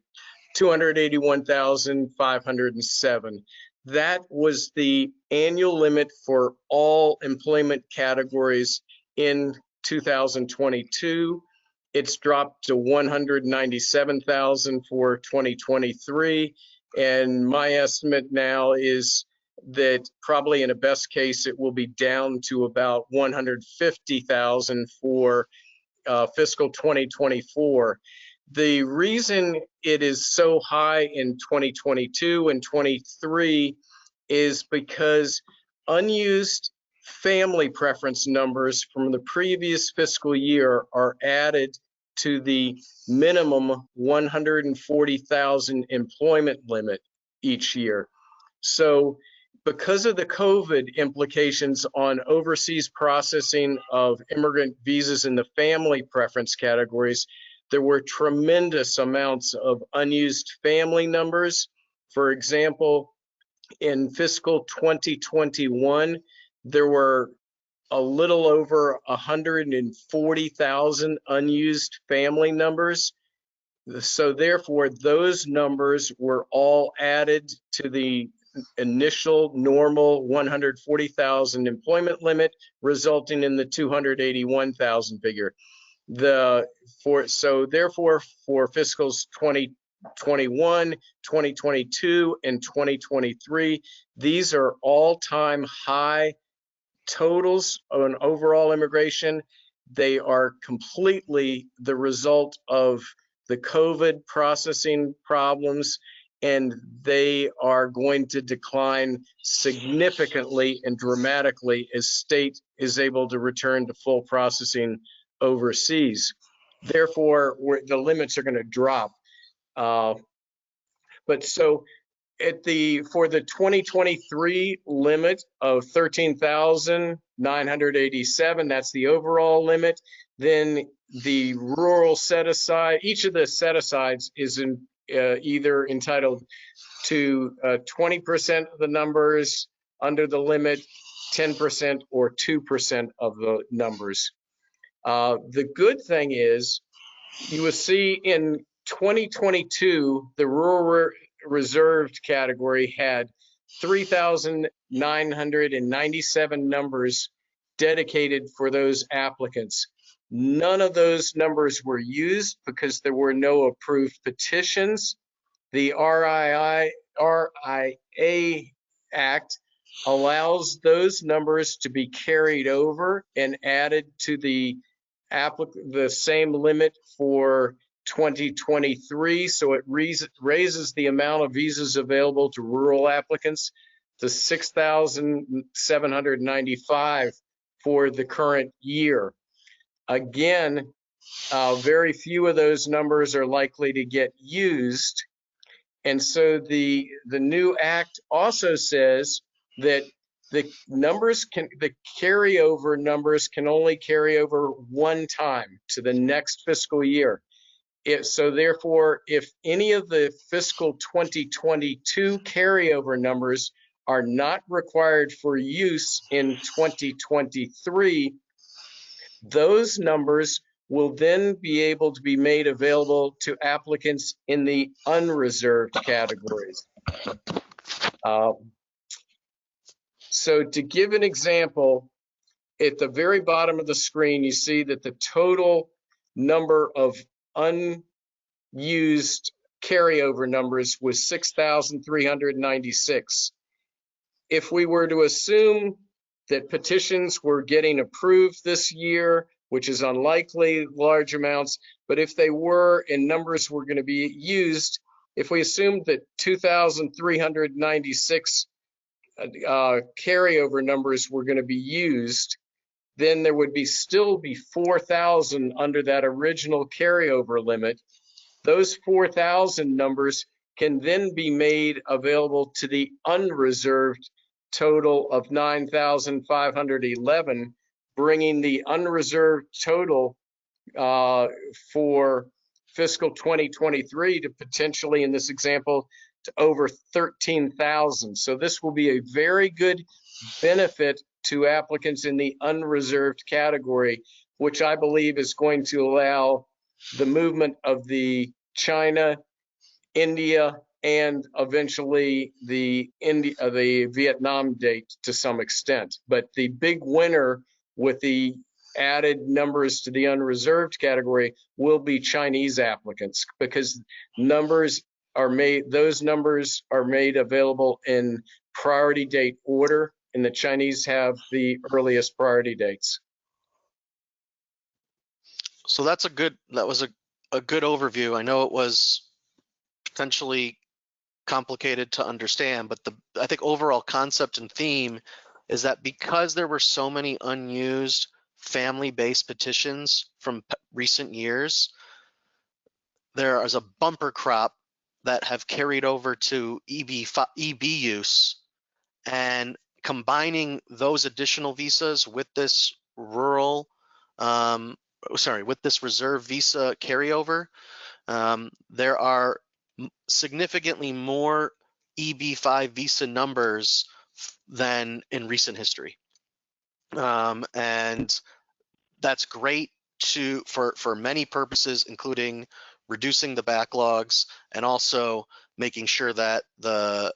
281,507. That was the annual limit for all employment categories in 2022. It's dropped to 197,000 for 2023. And my estimate now is that probably in a best case, it will be down to about 150,000 for fiscal 2024. The reason it is so high in 2022 and 23 is because unused family preference numbers from the previous fiscal year are added to the minimum 140,000 employment limit each year. So because of the COVID implications on overseas processing of immigrant visas in the family preference categories, there were tremendous amounts of unused family numbers. For example, in fiscal 2021, there were a little over 140,000 unused family numbers. So therefore, those numbers were all added to the initial normal 140,000 employment limit, resulting in the 281,000 figure. So therefore, for fiscals 2021, 2022, and 2023, these are all-time high totals on overall immigration. They are completely the result of the COVID processing problems, and they are going to decline significantly and dramatically as state is able to return to full processing overseas. Therefore, the limits are going to drop. But so for the 2023 limit of 13,987, that's the overall limit. Then the rural set aside, each of the set asides is either entitled to 20% of the numbers under the limit, 10% or 2% of the numbers. The good thing is you will see in 2022, the rural reserved category had 3,997 numbers dedicated for those applicants. None of those numbers were used because there were no approved petitions. The RIA Act allows those numbers to be carried over and added to the same limit for 2023. So it raises the amount of visas available to rural applicants to 6,795 for the current year. Again, very few of those numbers are likely to get used. And so the new act also says that the carryover numbers can only carry over one time to the next fiscal year. So therefore, if any of the fiscal 2022 carryover numbers are not required for use in 2023, those numbers will then be able to be made available to applicants in the unreserved categories. So to give an example, at the very bottom of the screen, you see that the total number of unused carryover numbers was 6,396. If we were to assume that petitions were getting approved this year, which is unlikely, large amounts, but if they were and numbers were going to be used, if we assumed that 2,396 carryover numbers were going to be used, then there would still be 4,000 under that original carryover limit. Those 4,000 numbers can then be made available to the unreserved total of 9,511, bringing the unreserved total for fiscal 2023 to potentially, in this example, to over 13,000. So this will be a very good benefit to applicants in the unreserved category, which I believe is going to allow the movement of the China, India, and eventually the Vietnam date to some extent. But the big winner with the added numbers to the unreserved category will be Chinese applicants, because those numbers are made available in priority date order, and the Chinese have the earliest priority dates. So that was a good overview. I know it was potentially complicated to understand, but I think overall concept and theme is that because there were so many unused family-based petitions from recent years, there is a bumper crop that have carried over to EB use, and combining those additional visas with this reserve visa carryover, there are significantly more EB5 visa numbers than in recent history. And that's great for many purposes, including reducing the backlogs and also making sure that the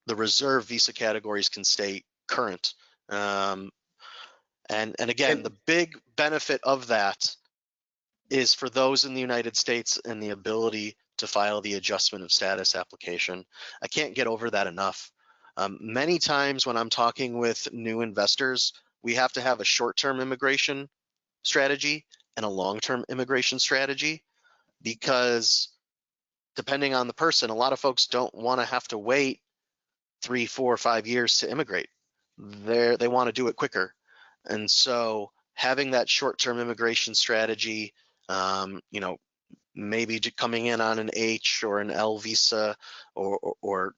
reserve visa categories can stay current. And again, the big benefit of that is for those in the United States and the ability to file the adjustment of status application. I can't get over that enough. Many times when I'm talking with new investors, we have to have a short-term immigration strategy and a long-term immigration strategy, because depending on the person, a lot of folks don't want to have to wait 3, 4, 5 years to immigrate. They want to do it quicker. And so having that short-term immigration strategy, maybe coming in on an H or an L visa, or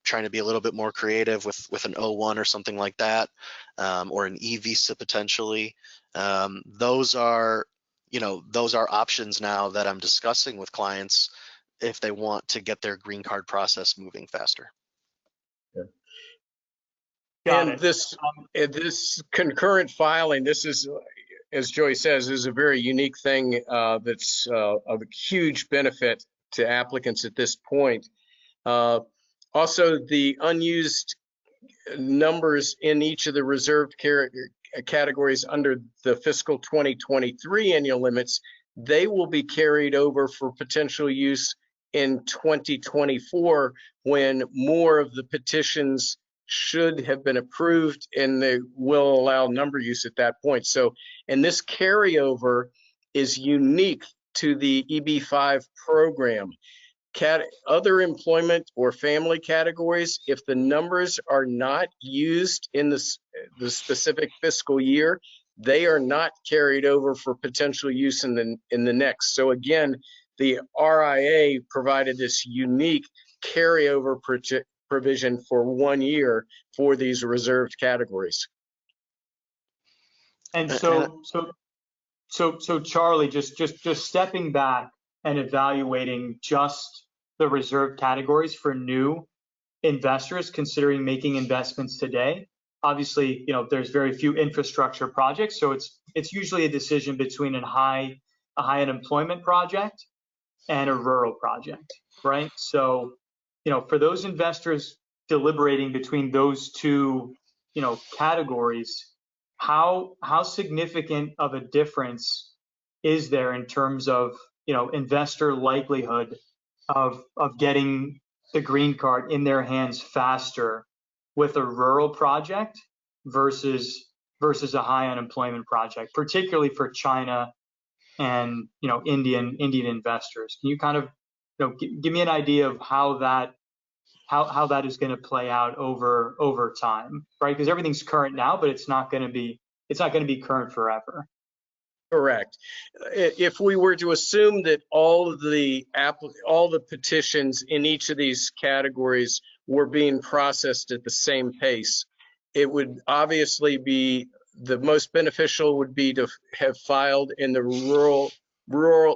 trying to be a little bit more creative with an O1 or something like that, or an E visa potentially. Those are options now that I'm discussing with clients if they want to get their green card process moving faster. And this concurrent filing, this is, as Joey says, is a very unique thing that's of a huge benefit to applicants at this point. Also, the unused numbers in each of the reserved categories under the fiscal 2023 annual limits, they will be carried over for potential use in 2024 when more of the petitions should have been approved, and they will allow number use at that point. So, and this carryover is unique to the EB-5 program. Other employment or family categories, if the numbers are not used in the specific fiscal year, they are not carried over for potential use in the next. So again, the RIA provided this unique carryover provision for 1 year for these reserved categories. And so Charlie, just stepping back and evaluating just the reserved categories for new investors considering making investments today. Obviously, there's very few infrastructure projects, so it's usually a decision between a high unemployment project and a rural project, right? So, for those investors deliberating between those two, categories, how significant of a difference is there in terms of, investor likelihood of getting the green card in their hands faster with a rural project versus a high unemployment project, particularly for China and Indian investors? Can you kind of give me an idea of how that is going to play out over time, right? Because everything's current now, but it's not going to be current forever. Correct. If we were to assume that all the petitions in each of these categories were being processed at the same pace, it would obviously be the most beneficial would be to have filed in the rural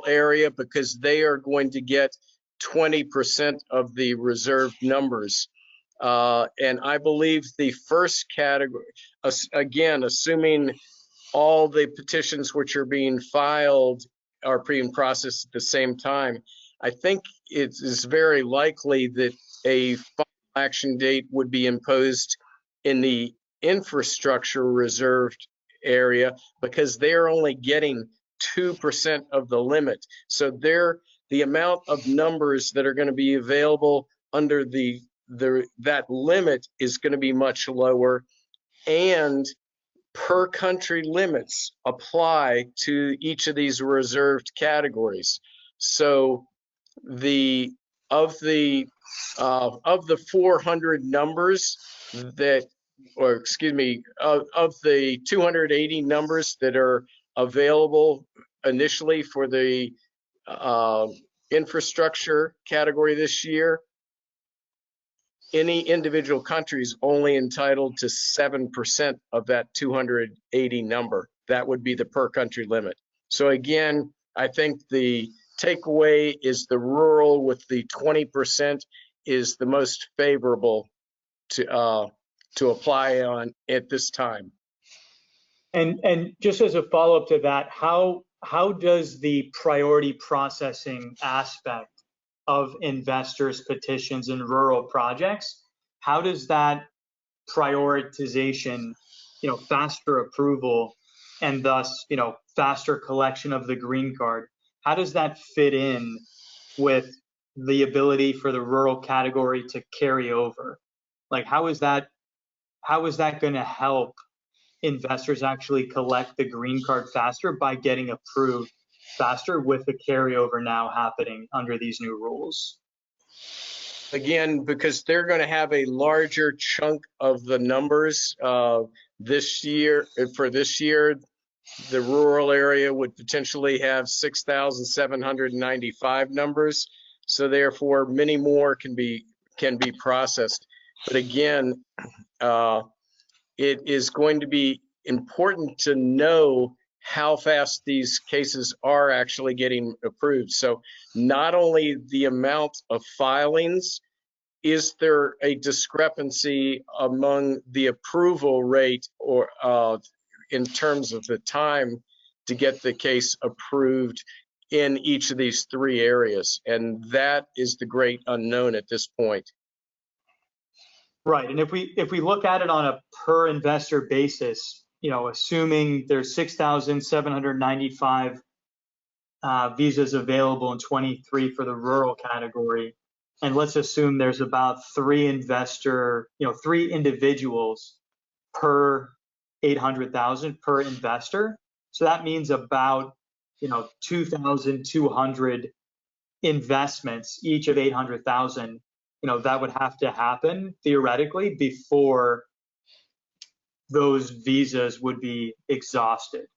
area, because they are going to get 20% of the reserved numbers. And I believe the first category, again, assuming all the petitions which are being filed are being processed at the same time, I think it is very likely that a final action date would be imposed in the infrastructure reserved area, because they're only getting 2% of the limit. So the amount of numbers that are going to be available under that limit is going to be much lower, and per country limits apply to each of these reserved categories. So of the 400 numbers that, or excuse me, of the 280 numbers that are available initially for the infrastructure category this year, any individual country is only entitled to 7% of that 280 number. That would be the per country limit. So again, I think the takeaway is the rural with the 20% is the most favorable to apply on at this time. And just as a follow-up to that, how does the priority processing aspect of investors' petitions in rural projects, how does that prioritization, faster approval and thus, faster collection of the green card, how does that fit in with the ability for the rural category to carry over? Like, how is that going to help investors actually collect the green card faster by getting approved faster with the carryover now happening under these new rules? Again, because they're going to have a larger chunk of the numbers this year. For this year, the rural area would potentially have 6,795 numbers. So therefore, many more can be processed. But again, it is going to be important to know how fast these cases are actually getting approved. So not only the amount of filings, is there a discrepancy among the approval rate or in terms of the time to get the case approved in each of these three areas? And that is the great unknown at this point. Right. And if we look at it on a per investor basis, assuming there's 6,795 visas available in 23 for the rural category, and let's assume there's about three individuals per 800,000 per investor. So that means about 2,200 investments, each of 800,000. That would have to happen theoretically before those visas would be exhausted,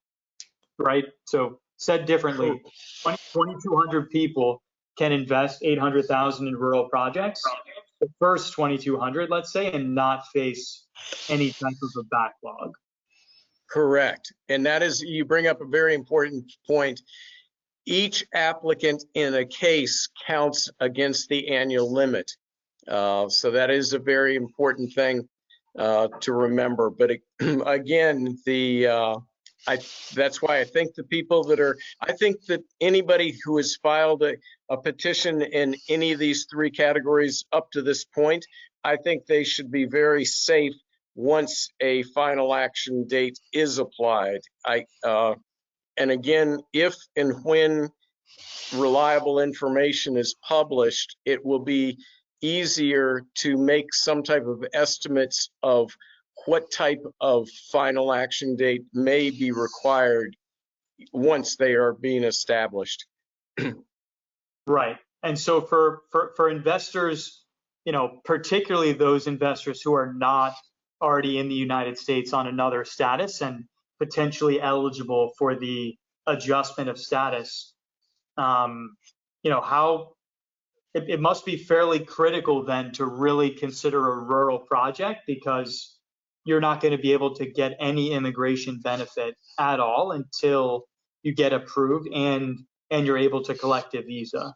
right? So said differently, 2,200 people can invest 800,000 in rural projects, the first 2,200, let's say, and not face any type of a backlog. Correct. And that is, you bring up a very important point. Each applicant in a case counts against the annual limit. So that is a very important thing to remember. But again, that's why I think I think that anybody who has filed a petition in any of these three categories up to this point, I think they should be very safe once a final action date is applied. And again, if and when reliable information is published, it will be easier to make some type of estimates of what type of final action date may be required once they are being established. Right. And so for investors, particularly those investors who are not already in the United States on another status and potentially eligible for the adjustment of status, it must be fairly critical then to really consider a rural project, because you're not going to be able to get any immigration benefit at all until you get approved and you're able to collect a visa,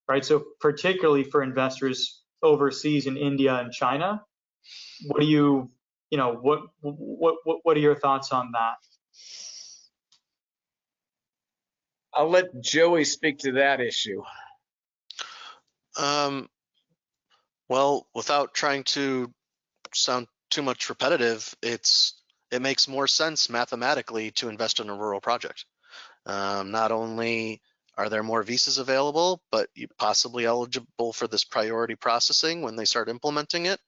right? So particularly for investors overseas in India and China, what are your thoughts on that? I'll let Joey speak to that issue. Well, without trying to sound too much repetitive, it makes more sense mathematically to invest in a rural project. Not only are there more visas available, but you're possibly eligible for this priority processing when they start implementing it.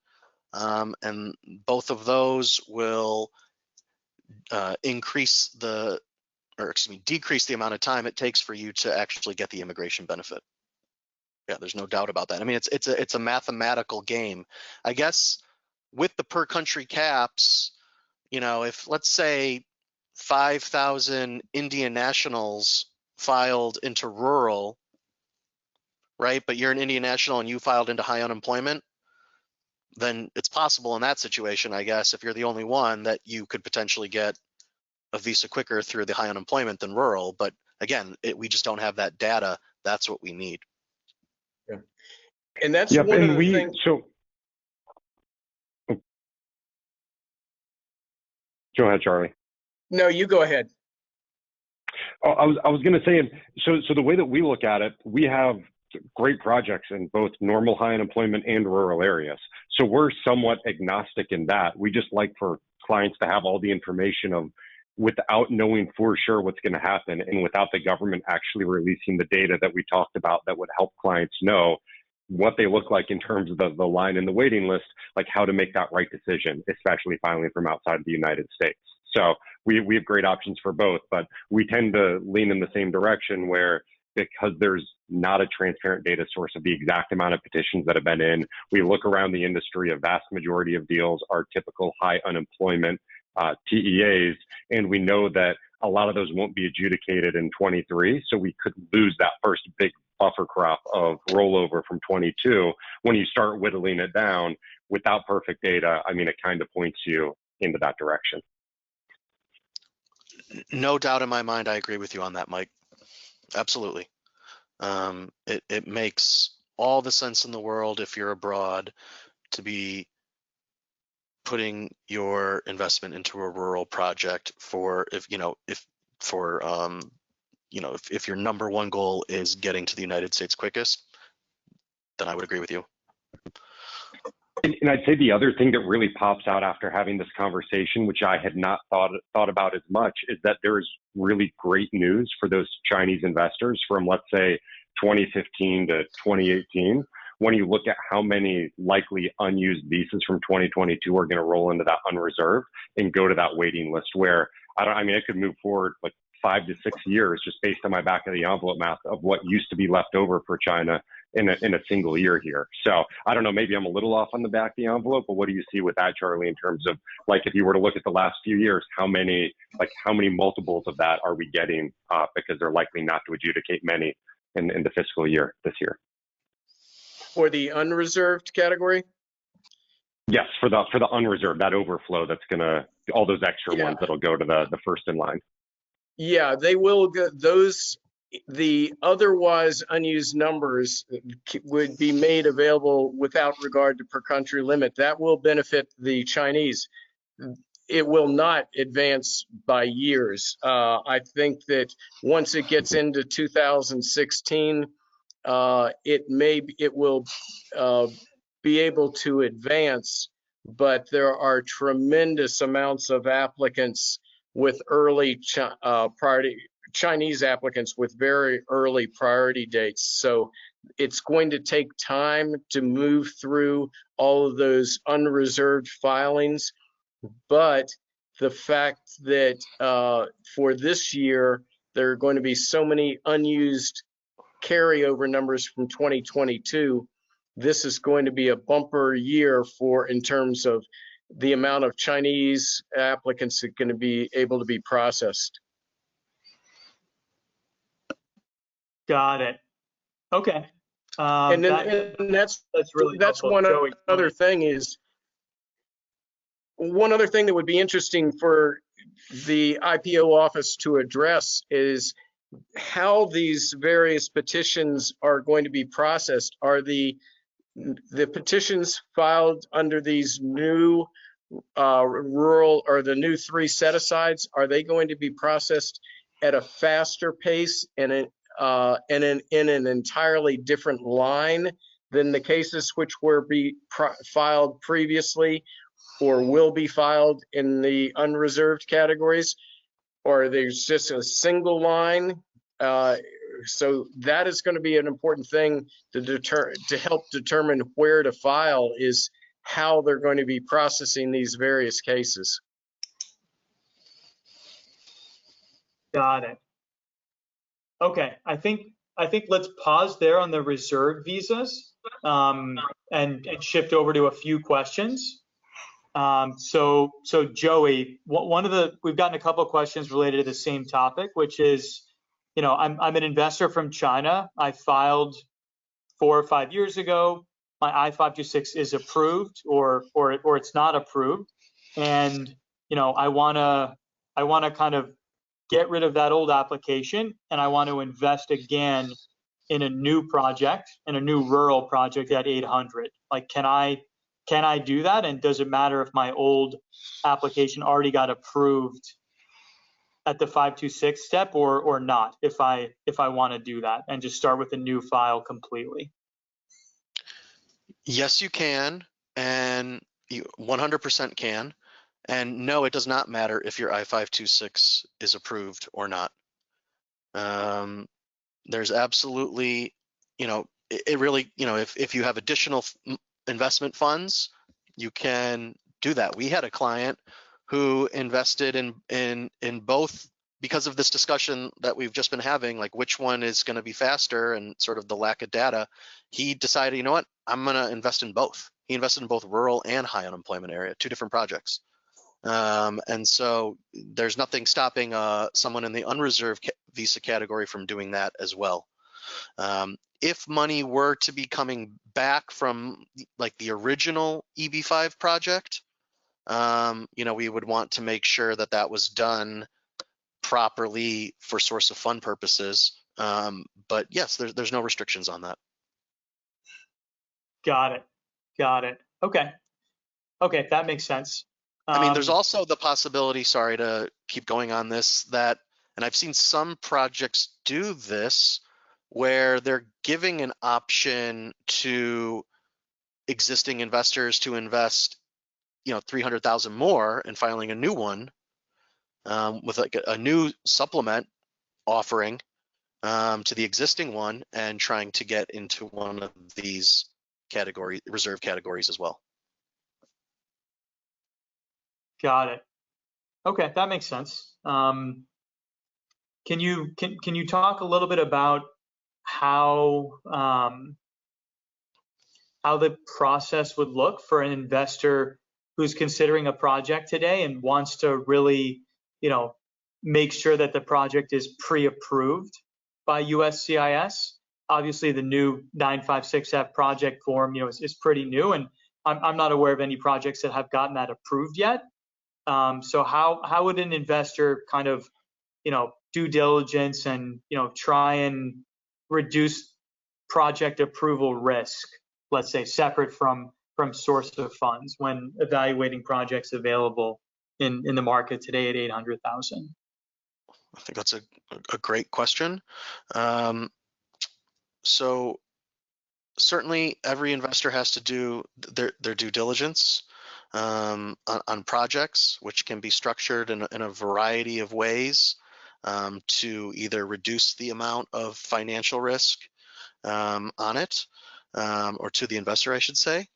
And both of those will decrease the amount of time it takes for you to actually get the immigration benefit. Yeah, there's no doubt about that. I mean, it's a mathematical game. I guess with the per country caps, if let's say 5,000 Indian nationals filed into rural, right? But you're an Indian national and you filed into high unemployment, then it's possible in that situation, I guess, if you're the only one, that you could potentially get a visa quicker through the high unemployment than rural. But again, we just don't have that data. That's what we need. Yeah. And that's one of the things. So go ahead, Charlie. No, you go ahead. Oh, I was going to say, so the way that we look at it, we have great projects in both normal high unemployment and rural areas. So we're somewhat agnostic in that. We just like for clients to have all the information without knowing for sure what's going to happen, and without the government actually releasing the data that we talked about that would help clients know what they look like in terms of the line in the waiting list, like how to make that right decision, especially filing from outside the United States. So we have great options for both, but we tend to lean in the same direction where, because there's not a transparent data source of the exact amount of petitions that have been in, we look around the industry, a vast majority of deals are typical high unemployment TEAs, and we know that a lot of those won't be adjudicated in 23, so we could lose that first big buffer crop of rollover from 22. When you start whittling it down without perfect data, I mean, it kind of points you into that direction. No doubt in my mind, I agree with you on that, Mike. Absolutely. It makes all the sense in the world if you're abroad to be putting your investment into a rural project if your number one goal is getting to the United States quickest, then I would agree with you. And I'd say the other thing that really pops out after having this conversation, which I had not thought about as much, is that there is really great news for those Chinese investors from, let's say, 2015 to 2018. When you look at how many likely unused visas from 2022 are going to roll into that unreserved and go to that waiting list, where it could move forward like 5 to 6 years just based on my back of the envelope math of what used to be left over for China in a single year here. So I don't know, maybe I'm a little off on the back of the envelope, but what do you see with that, Charlie, in terms of, like, if you were to look at the last few years, how many multiples of that are we getting because they're likely not to adjudicate many in the fiscal year this year? For the unreserved category? Yes, for the unreserved, that overflow that's gonna, all those extra ones that'll go to the first in line. Yeah, they will go, those, the otherwise unused numbers would be made available without regard to per country limit. That will benefit the Chinese. It will not advance by years. I think that once it gets into 2016, it will be able to advance, but there are tremendous amounts of applicants with early Chinese applicants with very early priority dates. So it's going to take time to move through all of those unreserved filings. But the fact that for this year, there are going to be so many unused carryover numbers from 2022, this is going to be a bumper year in terms of the amount of Chinese applicants that are going to be able to be processed. Got it. Okay. And that's really helpful. one Joey, other thing is, one other thing that would be interesting for the IPO office to address is how these various petitions are going to be processed. Are the petitions filed under these new rural, or the new 3 set-asides, are they going to be processed at a faster pace and in an entirely different line than the cases which were filed previously or will be filed in the unreserved categories? Or there's just a single line? So that is going to be an important thing to help determine where to file, is how they're going to be processing these various cases. Got it. Okay, I think let's pause there on the reserved visas and shift over to a few questions. So Joey, we've gotten a couple of questions related to the same topic, which is, I'm an investor from China. I filed 4 or 5 years ago. My I-526 is approved or it's not approved, and I want to kind of get rid of that old application, and I want to invest again in a new project, in a new rural project at 800. Like, can I do that? And does it matter if my old application already got approved at the 526 step or not, if I want to do that and just start with a new file completely? Yes, you can, and you 100% can. And no, it does not matter if your I-526 is approved or not. There's absolutely, it really, if you have additional investment funds, you can do that. We had a client who invested in both, because of this discussion that we've just been having, like which one is going to be faster and sort of the lack of data. He decided, you know what, I'm going to invest in both. He invested in both rural and high unemployment area, 2 different projects. And so there's nothing stopping someone in the unreserved visa category from doing that as well. If money were to be coming back from like the original EB5 project, we would want to make sure that that was done properly for source of fund purposes. But yes, there's no restrictions on that. Got it. Okay, that makes sense. I mean, there's also the possibility, sorry to keep going on this, that, and I've seen some projects do this, where they're giving an option to existing investors to invest, 300,000 more and filing a new one with like a new supplement offering to the existing one and trying to get into one of these reserve categories as well. Got it. Okay, that makes sense. Can you talk a little bit about how the process would look for an investor who's considering a project today and wants to really, make sure that the project is pre-approved by USCIS? Obviously, the new 956F project form, is pretty new, and I'm not aware of any projects that have gotten that approved yet. So how would an investor kind of, due diligence and, try and reduce project approval risk, let's say, separate from source of funds when evaluating projects available in the market today at 800,000? I think that's a great question. So certainly every investor has to do their due diligence on projects, which can be structured in a variety of ways to either reduce the amount of financial risk on it, or to the investor, I should say.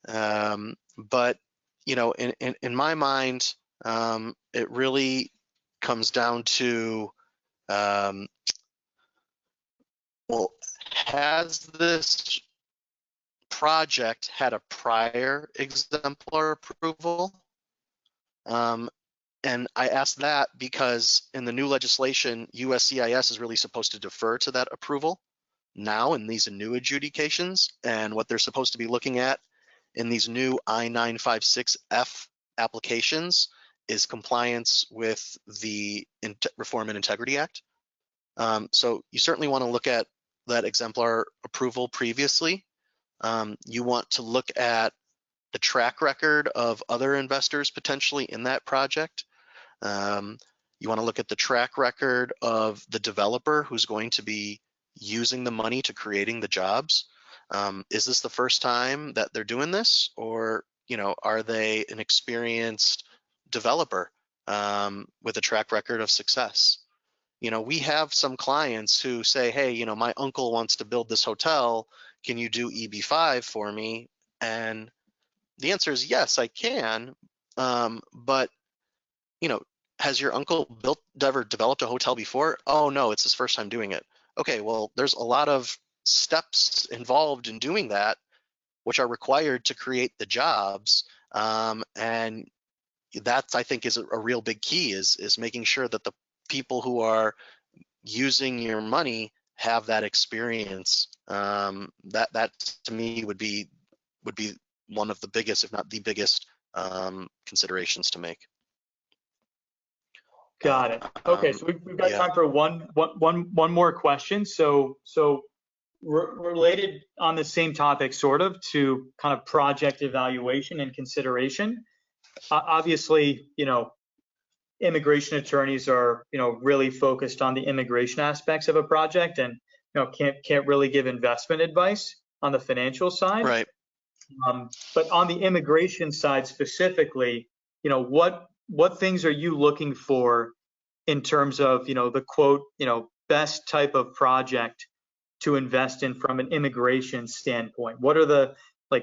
But in my mind, it really comes down to, well, has this project had a prior exemplar approval? And I ask that because in the new legislation, USCIS is really supposed to defer to that approval now in these new adjudications, and what they're supposed to be looking at in these new I-956F applications is compliance with the Reform and Integrity Act. So you certainly want to look at that exemplar approval previously. You want to look at the track record of other investors potentially in that project. You want to look at the track record of the developer who's going to be using the money to creating the jobs. Is this the first time that they're doing this, or are they an experienced developer with a track record of success? We have some clients who say, hey, my uncle wants to build this hotel. Can you do EB5 for me? And the answer is yes, I can. But has your uncle ever developed a hotel before? Oh no, it's his first time doing it. Okay, well, there's a lot of steps involved in doing that, which are required to create the jobs. And that's, I think, is a real big key, is making sure that the people who are using your money have that experience. That to me would be one of the biggest, if not the biggest, considerations to make. Got it. Okay, so we've got time for one more question. So related on the same topic, sort of, to kind of project evaluation and consideration. Obviously, immigration attorneys are, really focused on the immigration aspects of a project, and can't really give investment advice on the financial side. Right. But on the immigration side specifically, what things are you looking for in terms of, the quote, best type of project to invest in from an immigration standpoint? What are the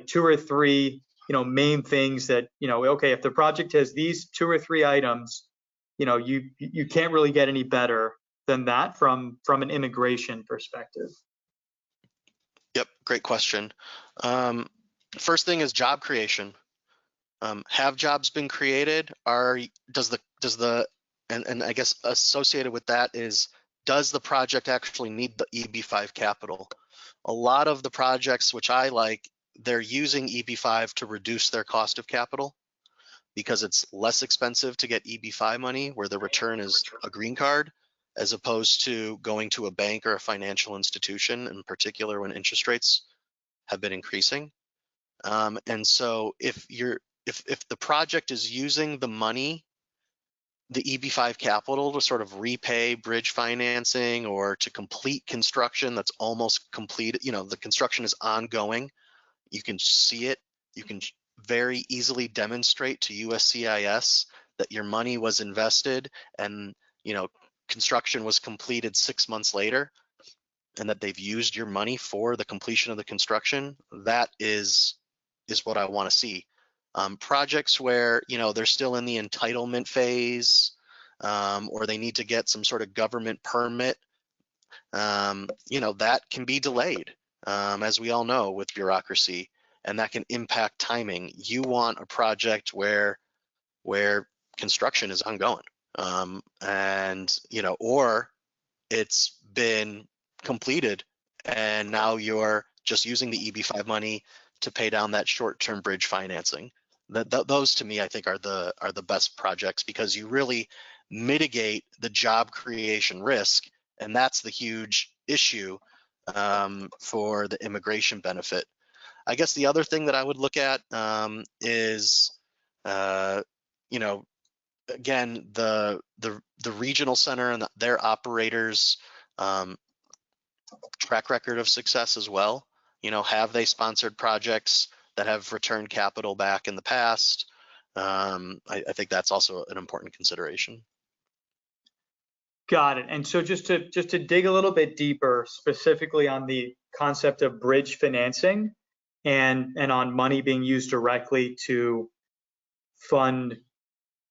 two or three, main things that, okay, if the project has these 2 or 3 items, you can't really get any better than that from an immigration perspective? Yep, great question. First thing is job creation. Have jobs been created? And I guess associated with that is, does the project actually need the EB5 capital? A lot of the projects which I like, they're using EB5 to reduce their cost of capital because it's less expensive to get EB5 money, where the return is a green card, as opposed to going to a bank or a financial institution, in particular when interest rates have been increasing. And so if the project is using the money, the EB5 capital, to sort of repay bridge financing or to complete construction that's almost completed, the construction is ongoing, You can see it. You can very easily demonstrate to USCIS that your money was invested and, you know, construction was completed 6 months later, and that they've used your money for the completion of the construction. That is what I want to see. Projects where, you know, they're still in the entitlement phase, or they need to get some sort of government permit, you know, that can be delayed, as we all know, with bureaucracy, and that can impact timing. You want a project where construction is ongoing, and, you know, or it's been completed and now you're just using the EB5 money to pay down that short-term bridge financing. Those to me, I think, are the best projects, because you really mitigate the job creation risk, and that's the huge issue for the immigration benefit. I guess the other thing that I would look at is, you know, again, the regional center and their operators track record of success as well. You know, have they sponsored projects that have returned capital back in the past? I think that's also an important consideration. Got it. And so just to dig a little bit deeper, specifically on the concept of bridge financing and on money being used directly to fund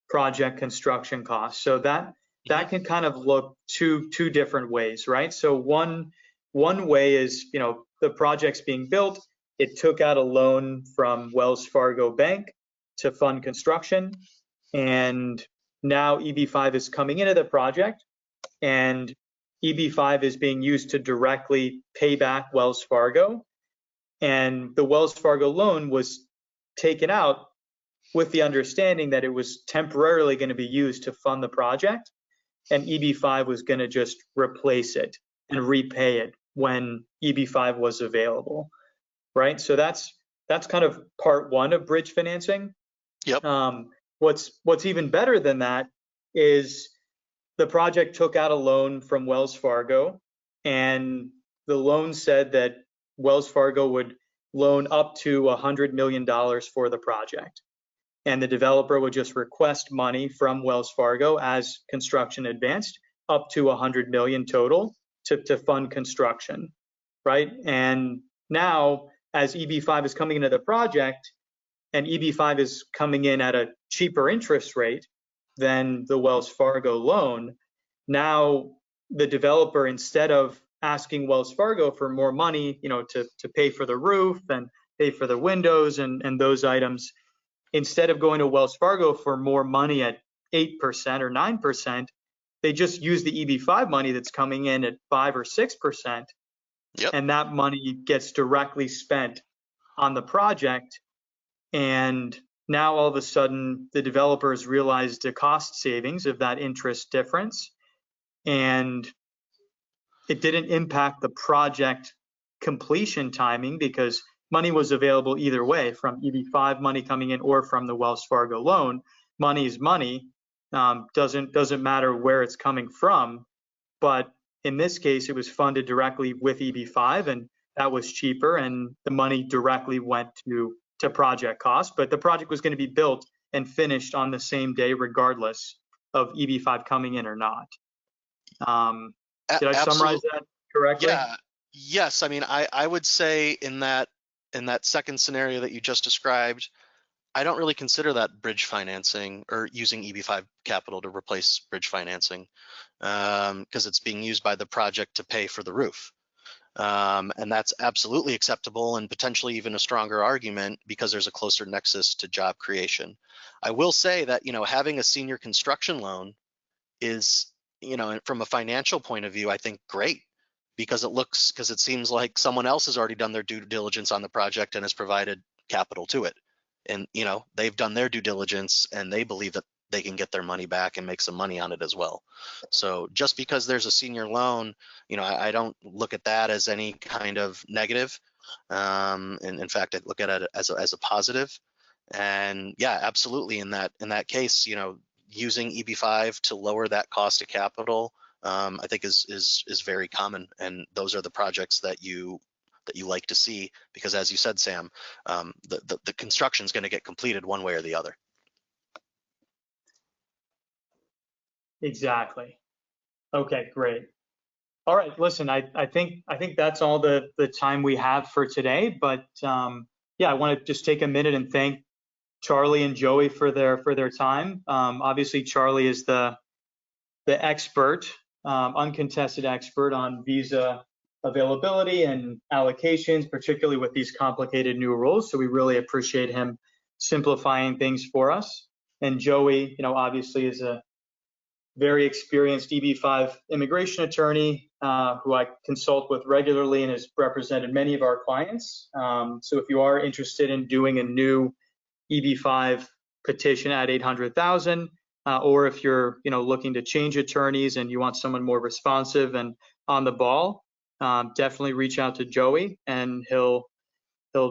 project construction costs. So that can kind of look two different ways, right? So one way is, you know, the project's being built, it took out a loan from Wells Fargo Bank to fund construction, and now EB5 is coming into the project, and EB5 is being used to directly pay back Wells Fargo, and the Wells Fargo loan was taken out with the understanding that it was temporarily going to be used to fund the project, and EB5 was going to just replace it and repay it when EB5 was available, right? So that's kind of part one of bridge financing. Yep. What's even better than that is the project took out a loan from Wells Fargo, and the loan said that Wells Fargo would loan up to $100 million for the project. And the developer would just request money from Wells Fargo as construction advanced, up to 100 million total to fund construction, right? And now, as EB5 is coming into the project, and EB5 is coming in at a cheaper interest rate than the Wells Fargo loan, now the developer, instead of asking Wells Fargo for more money, you know, to pay for the roof and pay for the windows and those items, instead of going to Wells Fargo for more money at 8% or 9%, they just use the EB5 money that's coming in at 5 or 6%. Yep. And that money gets directly spent on the project. And now all of a sudden, the developers realized the cost savings of that interest difference. And it didn't impact the project completion timing, because money was available either way, from EB5 money coming in or from the Wells Fargo loan. Money is money, doesn't matter where it's coming from. But in this case, it was funded directly with EB5, and that was cheaper, and the money directly went to project costs. But the project was going to be built and finished on the same day, regardless of EB5 coming in or not. Did I summarize that correctly? Yeah. Yes. I mean, I would say in that second scenario that you just described, I don't really consider that bridge financing or using EB5 capital to replace bridge financing, because it's being used by the project to pay for the roof. And that's absolutely acceptable, and potentially even a stronger argument because there's a closer nexus to job creation. I will say that, you know, having a senior construction loan is, you know, from a financial point of view, I think great, because it seems like someone else has already done their due diligence on the project and has provided capital to it. And, you know, they've done their due diligence and they believe that they can get their money back and make some money on it as well. So just because there's a senior loan, you know, I don't look at that as any kind of negative. And in fact, I look at it as a positive. And yeah, absolutely. In that case, you know, using EB5 to lower that cost of capital, I think is very common. And those are the projects that you that you like to see, because as you said, Sam, the construction is going to get completed one way or the other. Exactly. Okay, great. All right, listen, I think that's all the time we have for today, but yeah, I want to just take a minute and thank Charlie and Joey for their time. Obviously, Charlie is the expert, uncontested expert on visa availability and allocations, particularly with these complicated new rules. So we really appreciate him simplifying things for us. And Joey, obviously is a very experienced EB-5 immigration attorney who I consult with regularly and has represented many of our clients. So if you are interested in doing a new EB-5 petition at 800,000, or if you're looking to change attorneys and you want someone more responsive and on the ball, definitely reach out to Joey and he'll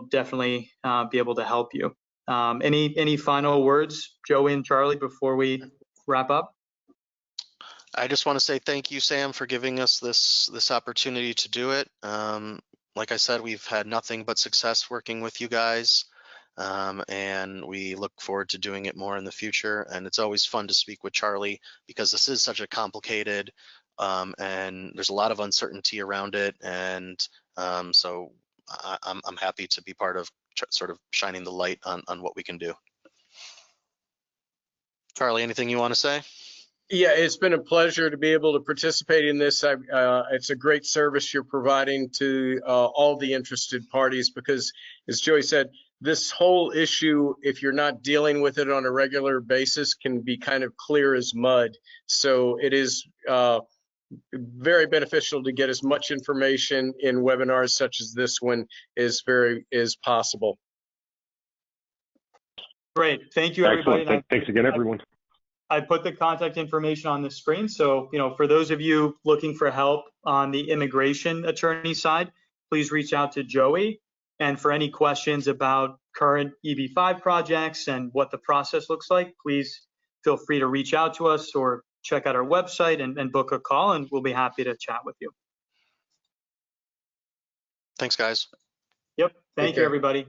definitely be able to help you. Any final words, Joey and Charlie, before we wrap up? I just want to say thank you, Sam, for giving us this opportunity to do it. Like I said, we've had nothing but success working with you guys, and we look forward to doing it more in the future. And it's always fun to speak with Charlie because this is such a complicated and there's a lot of uncertainty around it. And so I'm happy to be part of sort of shining the light on what we can do. Charlie, anything you want to say? Yeah, it's been a pleasure to be able to participate in this. It's a great service you're providing to all the interested parties because, as Joey said, this whole issue, if you're not dealing with it on a regular basis, can be kind of clear as mud. So it is very beneficial to get as much information in webinars such as this one is possible. Great. Thank you, everybody. Excellent. Thanks again, everyone. I put the contact information on the screen. So, for those of you looking for help on the immigration attorney side, please reach out to Joey. And for any questions about current EB-5 projects and what the process looks like, please feel free to reach out to us or check out our website and book a call, and we'll be happy to chat with you. Thanks, guys. Yep. Thank you, everybody.